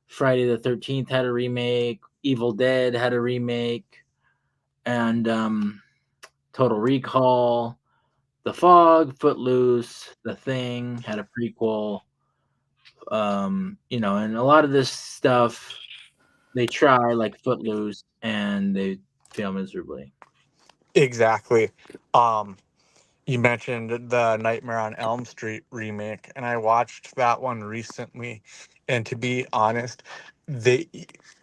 Friday the 13th had a remake. Evil Dead had a remake, and Total Recall. The Fog, Footloose, The Thing had a prequel. And a lot of this stuff they try, like Footloose, and they fail miserably. Exactly. Um, you mentioned the Nightmare on Elm Street remake, and I watched that one recently. And to be honest, they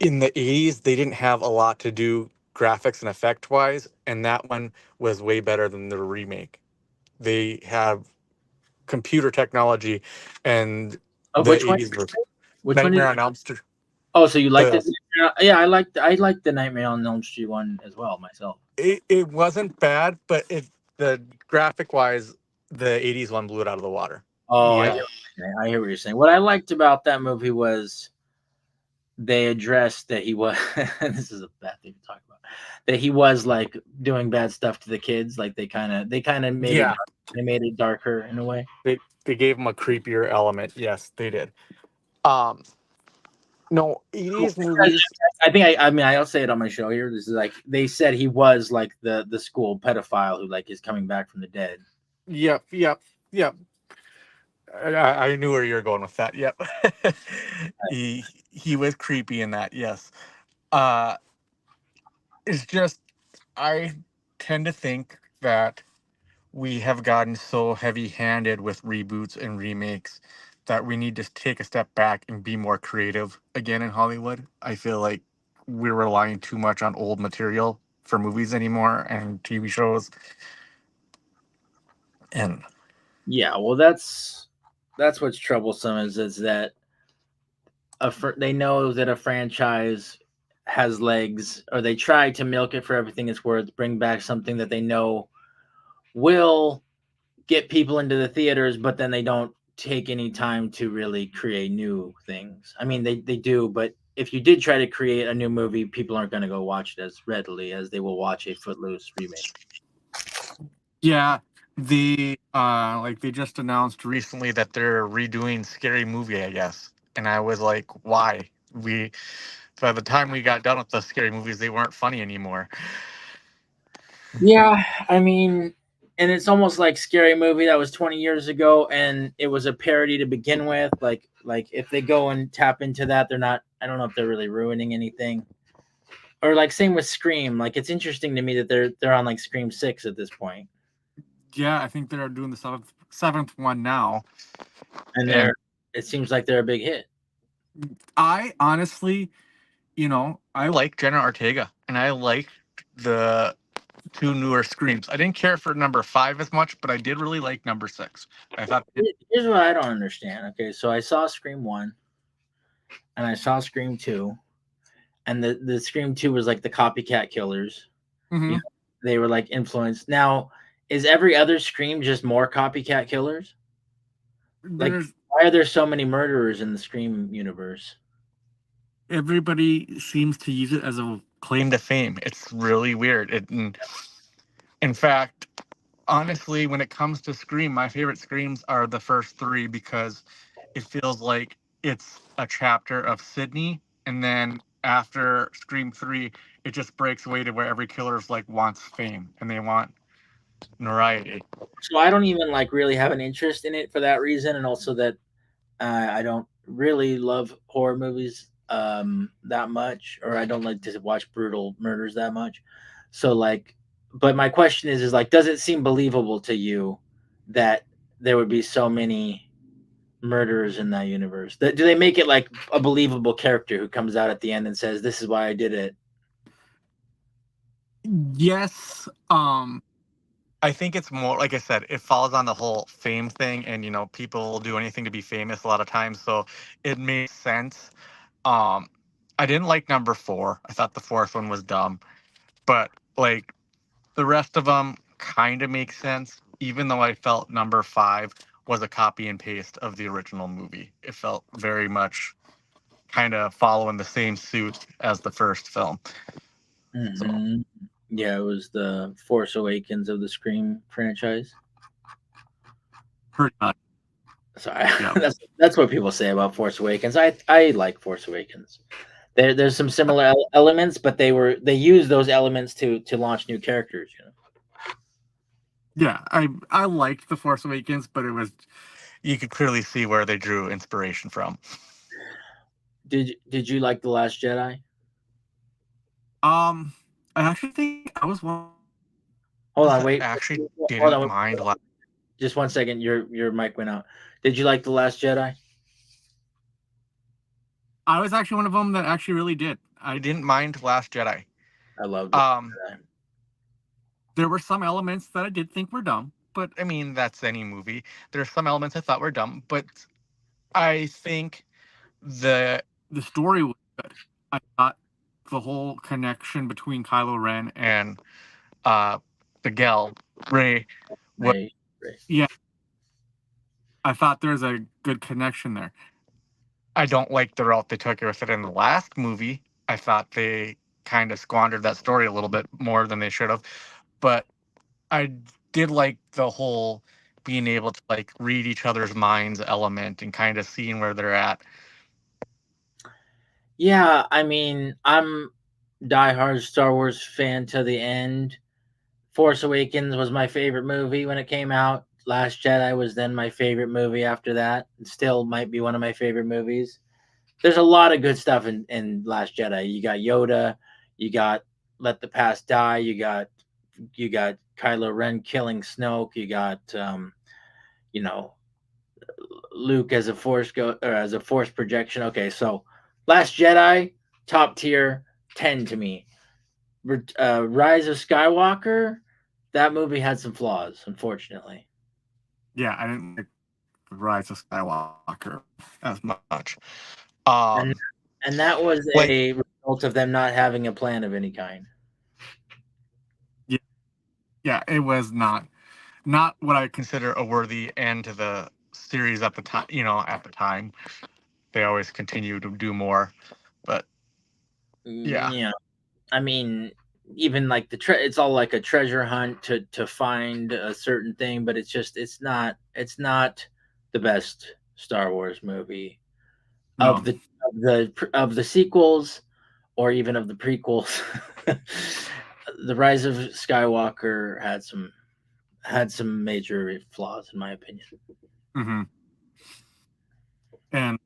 in the 80s they didn't have a lot to do graphics and effect wise, and that one was way better than the remake. They have computer technology, and Oh, the which one? 80s were Which one did? Nightmare on Elm Street. Oh, so you liked it? The Yeah, I liked the Nightmare on Elm Street one as well myself. it wasn't bad, but the graphic wise, the 80s one blew it out of the water. Oh, I Yeah. get what you're saying. I hear what you're saying. What I liked about that movie was they addressed that he was. This is a bad thing to talk about. That he was like doing bad stuff to the kids. Like they kind of made it. Yeah. They made it darker in a way. They gave him a creepier element. Yes, they did. Um, no, 80s movies. I mean I'll say it on my show here. This is like they said he was like the school pedophile who like is coming back from the dead. Yep, yep, yep. I knew where you were going with that. Yep. He was creepy in that. Yes. Uh, it's just I tend to think that we have gotten so heavy-handed with reboots and remakes that we need to take a step back and be more creative again in Hollywood. I feel like we're relying too much on old material for movies anymore and TV shows. And Yeah, well, that's what's troublesome is that they know that a franchise has legs, or they try to milk it for everything it's worth, bring back something that they know will get people into the theaters, but then they don't take any time to really create new things. I mean, they do, but if you did try to create a new movie, people aren't going to go watch it as readily as they will watch a Footloose remake. yeah, they just announced recently that they're redoing Scary Movie, I guess. And I was like, why? We By the time we got done with the scary movies, they weren't funny anymore. Yeah, I mean, and it's almost like Scary Movie that was 20 years ago, and it was a parody to begin with. Like if they go and tap into that, they're not. I don't know if they're really ruining anything. Or like same with Scream. Like it's interesting to me that they're on like Scream 6 at this point, Yeah, I think they're doing the seventh one now. and And it seems like they're a big hit. I honestly, I like Jenna Ortega, and I like the two newer Screams. I didn't care for number 5 as much, but I did really like number 6. I thought, Here's what I don't understand. Okay, so I saw Scream 1 and I saw Scream 2, and the Scream 2 was like the copycat killers. You Mhm. know, they were like influenced. Now, is every other Scream just more copycat killers? Like, There's why are there so many murderers in the Scream universe? Everybody seems to use it as a claim to fame. It's really weird. In fact, honestly, when it comes to Scream, my favorite Screams are the first 3 because it feels like it's a chapter of Sydney, and then after Scream 3, it just breaks away to where every killer's like wants fame and they want notoriety. So I don't even like really have an interest in it for that reason, and also that I don't really love horror movies that much, or I don't like to watch brutal murders that much. So like, but my question is like, does it seem believable to you that there would be so many murderers in that universe? Do they make it like a believable character who comes out at the end and says, "This is why I did it"? Yes, I think it's more like I said, it falls on the whole fame thing, and people will do anything to be famous a lot of times, so it makes sense. Um, I didn't like number 4. I thought the fourth one was dumb, but like the rest of them kind of make sense. Even though I felt number 5 was a copy and paste of the original movie, it felt very much kind of following the same suit as the first film. So Hmm. Yeah, it was the Force Awakens of the Scream franchise. pretty much, Sorry, yeah. that's what people say about Force Awakens. I like Force Awakens. There's some similar elements, but they use those elements to launch new characters. You know, Yeah, I liked the Force Awakens, but you could clearly see where they drew inspiration from. did you like the Last Jedi? Um, I actually think I was one Hold on, that wait, actually hold didn't on, mind. just 1 second. Your mic went out. Did you like the Last Jedi? I was actually one of them that actually really did. I didn't mind Last Jedi. I loved it. Um, there were some elements that I did think were dumb, but I mean that's any movie. There are some elements I thought were dumb, but I think the story was good. I thought the whole connection between Kylo Ren and uh the gal Ray was, Right, right. yeah. I thought there's a good connection there. I don't like the route they took with it in the last movie. I thought they kind of squandered that story a little bit more than they should have. But I did like the whole being able to like read each other's minds element and kind of seeing where they're at. Yeah, I mean, I'm diehard Star Wars fan to the end. Force Awakens was my favorite movie when it came out. Last Jedi was then my favorite movie after that. It still might be one of my favorite movies. There's a lot of good stuff in Last Jedi. You got Yoda, you got Let the Past Die, you got Kylo Ren killing Snoke. You got you know Luke as a force projection. Okay, so Last Jedi, top tier, 10 to me. Rise of Skywalker, that movie had some flaws, unfortunately. Yeah, I didn't like Rise of Skywalker as much. Um, And and that was like a result of them not having a plan of any kind. yeah, yeah, it was not what I consider a worthy end to the series at the time. At the time, they always continue to do more, but yeah, Yeah, I mean, even like it's all like a treasure hunt to find a certain thing, but it's not the best Star Wars movie no, of the sequels or even of the prequels. The Rise of Skywalker had some major flaws in my opinion. hmm and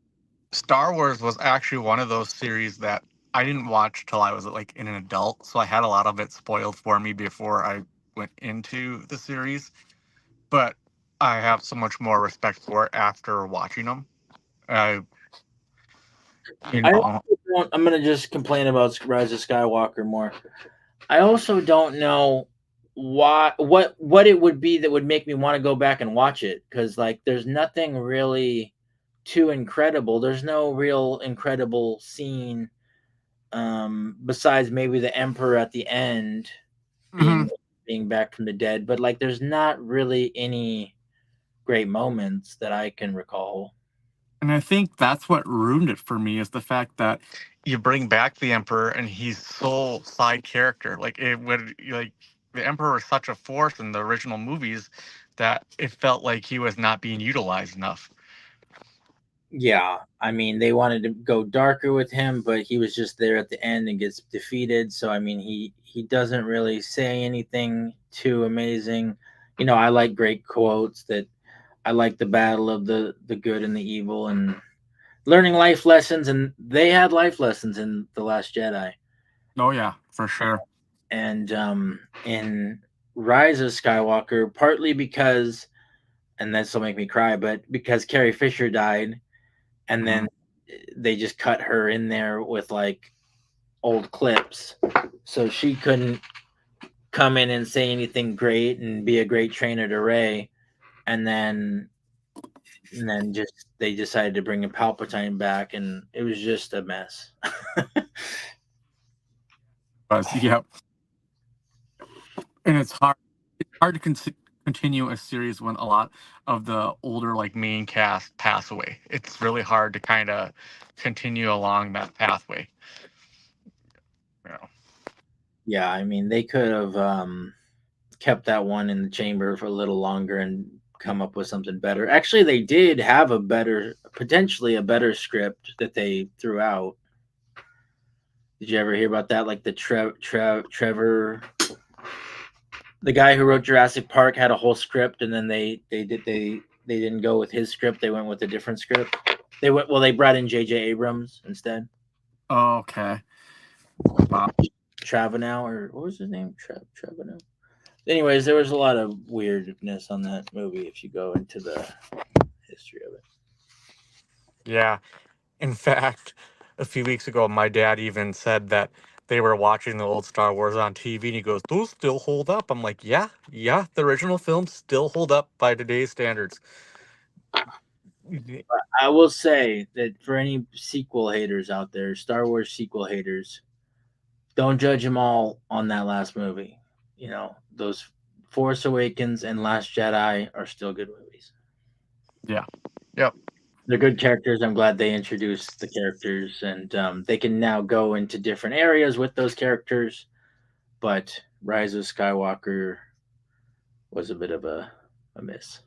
Star Wars was actually one of those series that I didn't watch till I was like an adult, so I had a lot of it spoiled for me before I went into the series. But I have so much more respect for it after watching them. I, you I know, also don't, I'm gonna just complain about Rise of Skywalker more. I also don't know what it would be that would make me want to go back and watch it because like there's nothing really too incredible. There's no real incredible scene besides maybe the Emperor at the end being mhm. being back from the dead, but like there's not really any great moments that I can recall. And I think that's what ruined it for me is the fact that you bring back the Emperor and he's so side character. Like it would like the Emperor is such a force in the original movies that it felt like he was not being utilized enough. Yeah, I mean they wanted to go darker with him, but he was just there at the end and gets defeated. So I mean he doesn't really say anything too amazing. I like great quotes that I like the battle of the good and the evil and learning life lessons, and they had life lessons in the Last Jedi. Oh yeah, for sure. And in Rise of Skywalker, partly because, and this will make me cry, but because Carrie Fisher died, and Mhm. then they just cut her in there with like old clips, so she couldn't come in and say anything great and be a great trainer to Ray, and then just they decided to bring a Palpatine back, and it was just a mess. But yeah, and it's hard to continue a series when a lot of the older like main cast pass away. It's really hard to kind of continue along that pathway. You know. Yeah, I mean they could have kept that one in the chamber for a little longer and come up with something better. Actually, they did have potentially a better script that they threw out. Did you ever hear about that? Like the Trevor, the guy who wrote Jurassic Park, had a whole script, and then they didn't go with his script. They went with a different script. They brought in J.J. Abrams instead. Okay. Wow. Travanow, or what was his name? Travanow. Anyways, there was a lot of weirdness on that movie if you go into the history of it. Yeah. In fact, a few weeks ago, my dad even said that they were watching the old Star Wars on TV, and he goes, "Those still hold up." I'm like, "Yeah, yeah, the original films still hold up by today's standards." I will say that for any sequel haters out there, Star Wars sequel haters, don't judge them all on that last movie. Those Force Awakens and Last Jedi are still good movies. Yeah. Yep. They're good characters. I'm glad they introduced the characters, and they can now go into different areas with those characters. But Rise of Skywalker was a bit of a miss.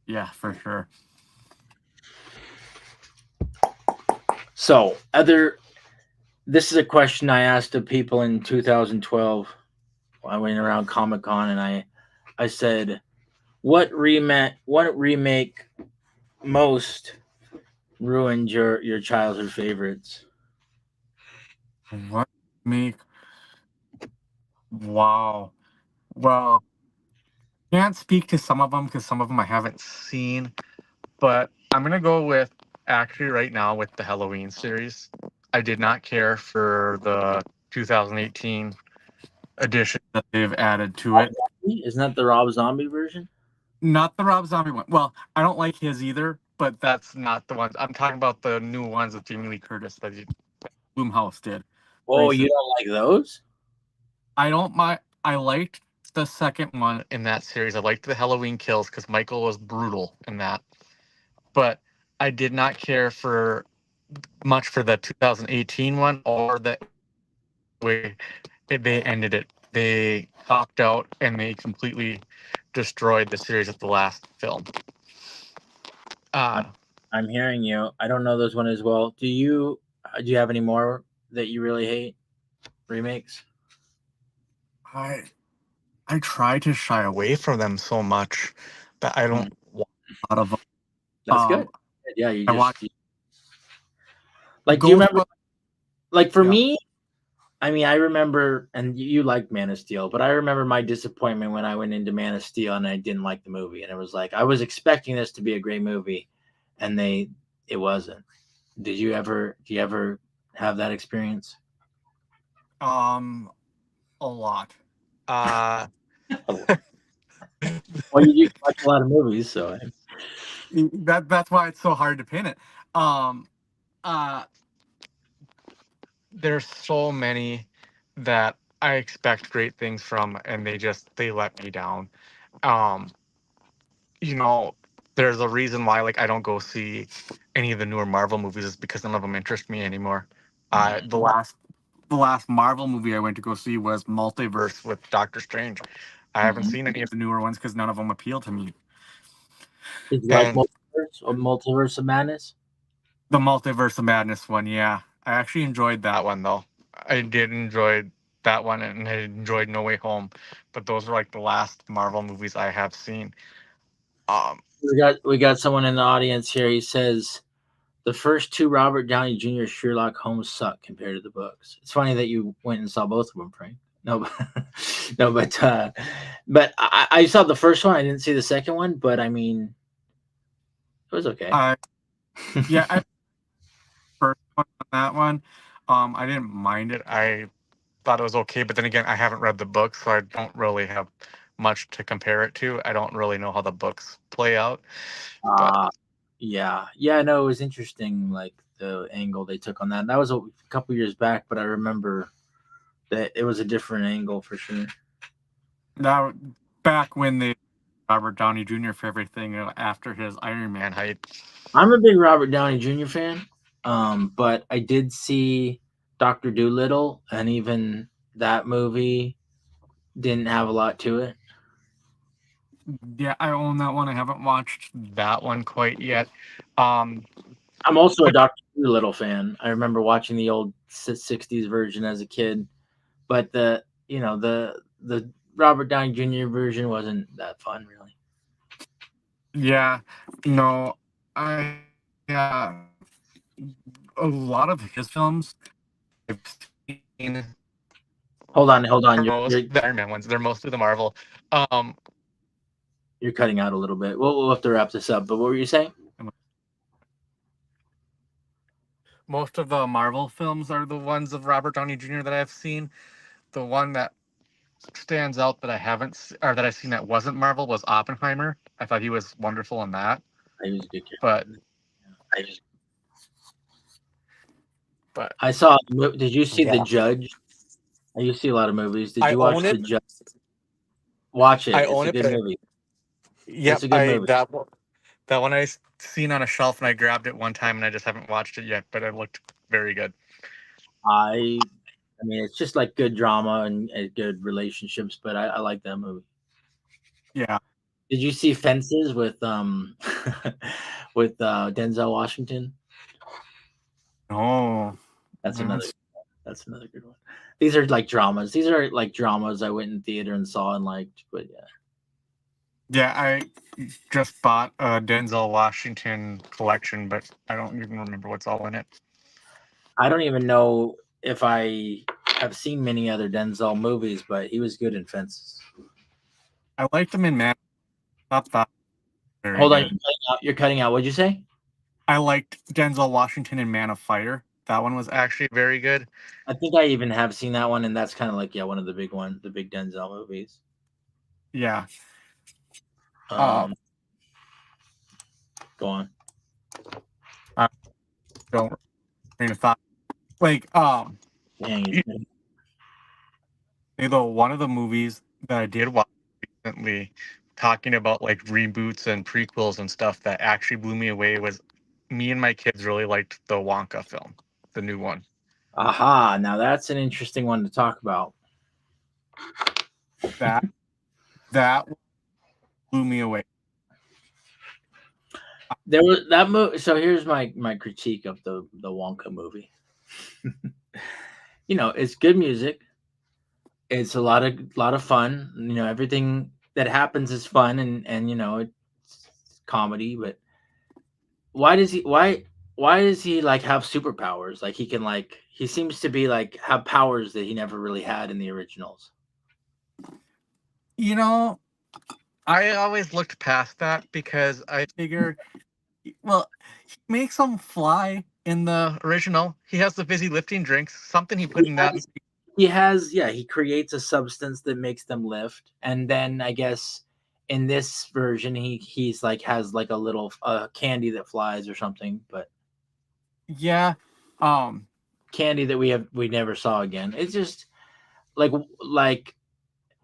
Yeah, for sure. So, this is a question I asked of people in 2012. I went around Comic Con and I said, what remake most ruined your childhood favorites? What make? Wow. Well. can't speak to some of them because some of them I haven't seen, but I'm gonna go with actually right now with the Halloween series. I did not care for the 2018 edition that they've added to Rob it. Zombie? Isn't that the Rob Zombie version? Not the Rob Zombie one. Well, I don't like his either, but that's not the ones I'm talking about. The new ones with Jamie Lee Curtis that Bloomhouse did. Oh, you don't like those? I don't mind. I liked the second one in that series. I liked the Halloween Kills because Michael was brutal in that. But I did not care for much for the 2018 one or the way they ended it. They topped out and they completely destroyed the series at the last film. I'm, Uh, I'm hearing you. I don't know those one as well. Do you have any more that you really hate remakes? I I try to shy away from them so much that I Hmm, don't watch a lot of them. that's good. Yeah, I watched like. Do you remember? Ghostbusters. Like for Yeah, me, I mean, I remember, and you liked Man of Steel, but I remember my disappointment when I went into Man of Steel and I didn't like the movie, and it was like I was expecting this to be a great movie, and it wasn't. Do you ever have that experience? um, a lot. Uh, Well, you watch a lot of movies, so that's why it's so hard to pin it. Um, uh, there's so many that I expect great things from, and they let me down. Um, you know, there's a reason why like I don't go see any of the newer Marvel movies is because none of them interest me anymore. The last Marvel movie I went to go see was Multiverse with Doctor Strange. I haven't Mhm. seen any of the newer ones because none of them appeal to me. Did you like And Multiverse of Madness? the Multiverse of Madness one, yeah, I actually enjoyed that one though. I did enjoy that one, and I enjoyed No Way Home. But those are like the last Marvel movies I have seen. Um, We got someone in the audience here. He says the first two Robert Downey Jr. Sherlock Holmes suck compared to the books. It's funny that you went and saw both of them, Frank. No, no, but I saw the first one. I didn't see the second one, but I mean, it was okay. I yeah, I first one on that one. I didn't mind it. I thought it was okay, but then again, I haven't read the book, so I don't really have much to compare it to. I don't really know how the books play out, but uh yeah. No, it was interesting, like the angle they took on that. That was a couple years back, but I remember that it was a different angle for sure. that back when they Robert Downey Jr. for everything after his Iron Man hype. I'm a big Robert Downey Jr. fan, but I did see Doctor Doolittle, and even that movie didn't have a lot to it. Yeah, I own that one. I haven't watched that one quite yet. Um, I'm also a but Doctor Doolittle fan. I remember watching the old '60s version as a kid, but the Robert Downey Jr. version wasn't that fun, really. yeah, no, I a lot of his films I've seen Hold on. are most the Iron Man ones. They're mostly the Marvel. Um, You're cutting out a little bit. We'll have to wrap this up. But what were you saying? most of the Marvel films are the ones of Robert Downey Jr. that I've seen. The one that stands out that I haven't or that I've seen that wasn't Marvel was Oppenheimer. I thought he was wonderful in that. I was a good But character. I just but I saw. Did you see The yeah. Judge? You see a lot of movies. Did I you own watch The it. Judge? Watch I it. It's own a it, good but movie. It's yep, a good movie. that one I seen on a shelf and I grabbed it one time and I just haven't watched it yet, but it looked very good. I I mean, it's just like good drama and good relationships, but I like that movie. Yeah. Did you see Fences with with Denzel Washington? Oh, That's another that's another good one. These are like dramas. These are like dramas I went in theater and saw and liked, but yeah. yeah, I just bought a Denzel Washington collection, but I don't even remember what's all in it. I don't even know if I have seen many other Denzel movies, but he was good in Fences. I liked him in Man Thought that was very Hold on, good. You're cutting out. What'd you say? I liked Denzel Washington in Man of Fire. That one was actually very good. I think I even have seen that one, and that's kind of like one of the big ones, the big Denzel movies. Yeah. Um, Um, Go on. I don't train of thought. Like, Dang, you know, one of the movies that I did watch recently, talking about like reboots and prequels and stuff, that actually blew me away was me and my kids really liked the Wonka film, the new one. aha! Now that's an interesting one to talk about. That that blew me away. There was that movie. So here's my critique of the Wonka movie. It's good music. It's a lot of fun. Everything that happens is fun, and it's comedy. But why does he like have superpowers? Like he seems to be like have powers that he never really had in the originals. You know, I always looked past that because I figured, well, he makes them fly in the original. He has the fizzy lifting drinks, something he put He in that. has, he creates a substance that makes them lift, and then I guess in this version he's like has like a little candy that flies or something, but Yeah. Um, candy that we never saw again. It's just like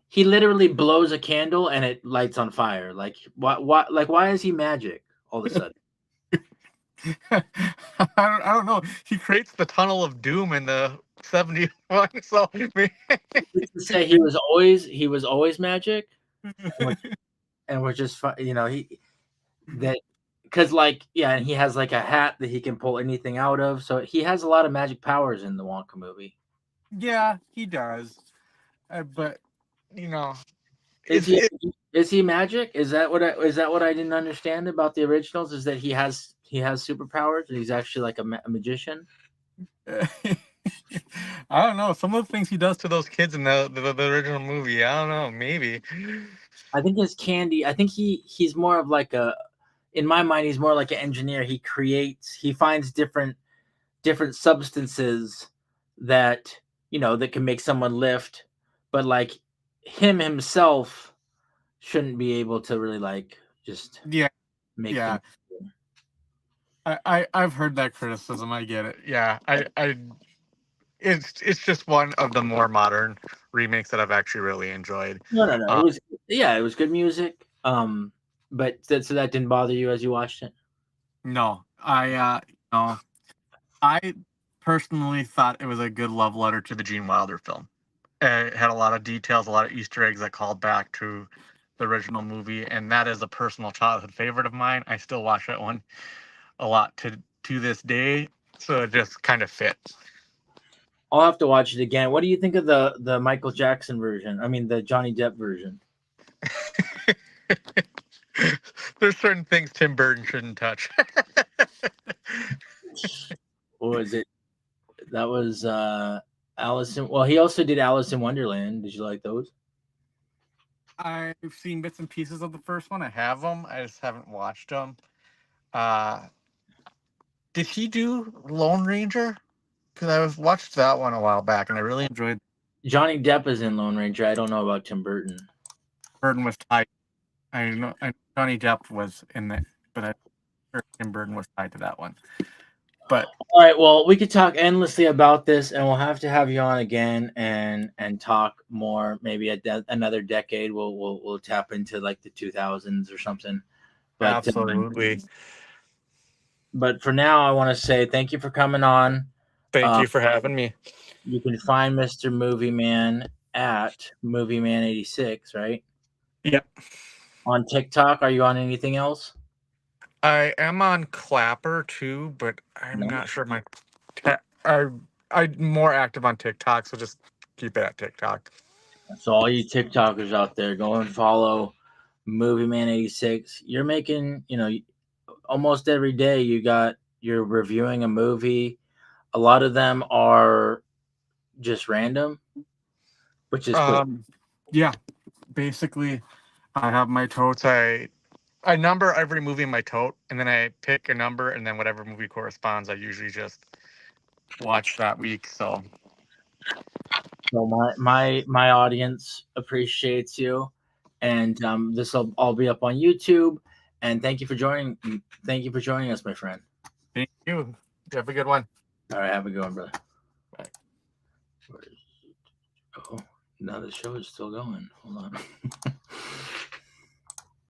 he literally blows a candle and it lights on fire. Like why is he magic all of a sudden? I don't know. He creates the tunnel of doom in the 71. So To say he was always magic, and we're just he that because and he has like a hat that he can pull anything out of, so he has a lot of magic powers in the Wonka movie. yeah, he does. But you know, Is it's he it, is he magic? Is that what I didn't understand about the originals? Is that he has superpowers and he's actually like a magician? I don't know. Some of the things he does to those kids in the original movie, I don't know. Maybe. I think his candy. I think he's more of like a. In my mind, he's more like an engineer. He finds different substances that that can make someone lift, but like him himself shouldn't be able to really like just Yeah, make things. yeah. I've heard that criticism. I get it. Yeah, I it's just one of the more modern remakes that I've actually really enjoyed. No, no, no. It Uh, was it was good music. But so that didn't bother you as you watched it. no, no, I personally thought it was a good love letter to the Gene Wilder film. It had a lot of details, a lot of Easter eggs that called back to the original movie, and that is a personal childhood favorite of mine. I still watch that one a lot to this day, so it just kind of fits. I'll have to watch it again. What do you think of the Michael Jackson version? I mean, the Johnny Depp version. There's certain things Tim Burton shouldn't touch. What was it? That was Alice. Well, he also did Alice in Wonderland. Did you like those? I've seen bits and pieces of the first one. I have them. I just haven't watched them. Uh, did he do Lone Ranger? Because I was watched that one a while back, and I really enjoyed. Johnny Depp is in Lone Ranger. I don't know about Tim Burton. Burton was tied. I Johnny Depp was in that, but I heard Tim Burton was tied to that one. But All right. Well, we could talk endlessly about this, and we'll have to have you on again and talk more. Maybe another decade. We'll tap into like the 2000s or something. But absolutely, but for now, I want to say thank you for coming on. thank Uh, you for having me. you can find Mr. Movie Man at Movie Man 86, right? Yep, On TikTok. Are you on anything else? I am on Clapper too, but I'm No. not sure my. I I'm more active on TikTok, so just keep it at TikTok. So all you TikTokers out there, go and follow Movie Man 86. You're making, almost every day you're reviewing a movie. A lot of them are just random, which is cool. Yeah, basically. I have my totes. I number every movie in my tote, and then I pick a number, and then whatever movie corresponds, I usually just watch that week. So So my audience appreciates you, and this will all be up on YouTube. And thank you for joining. Thank you for joining us, my friend. thank you. You have a good one. All right, have a good one, brother. Bye. Oh, now the show is still going. Hold on.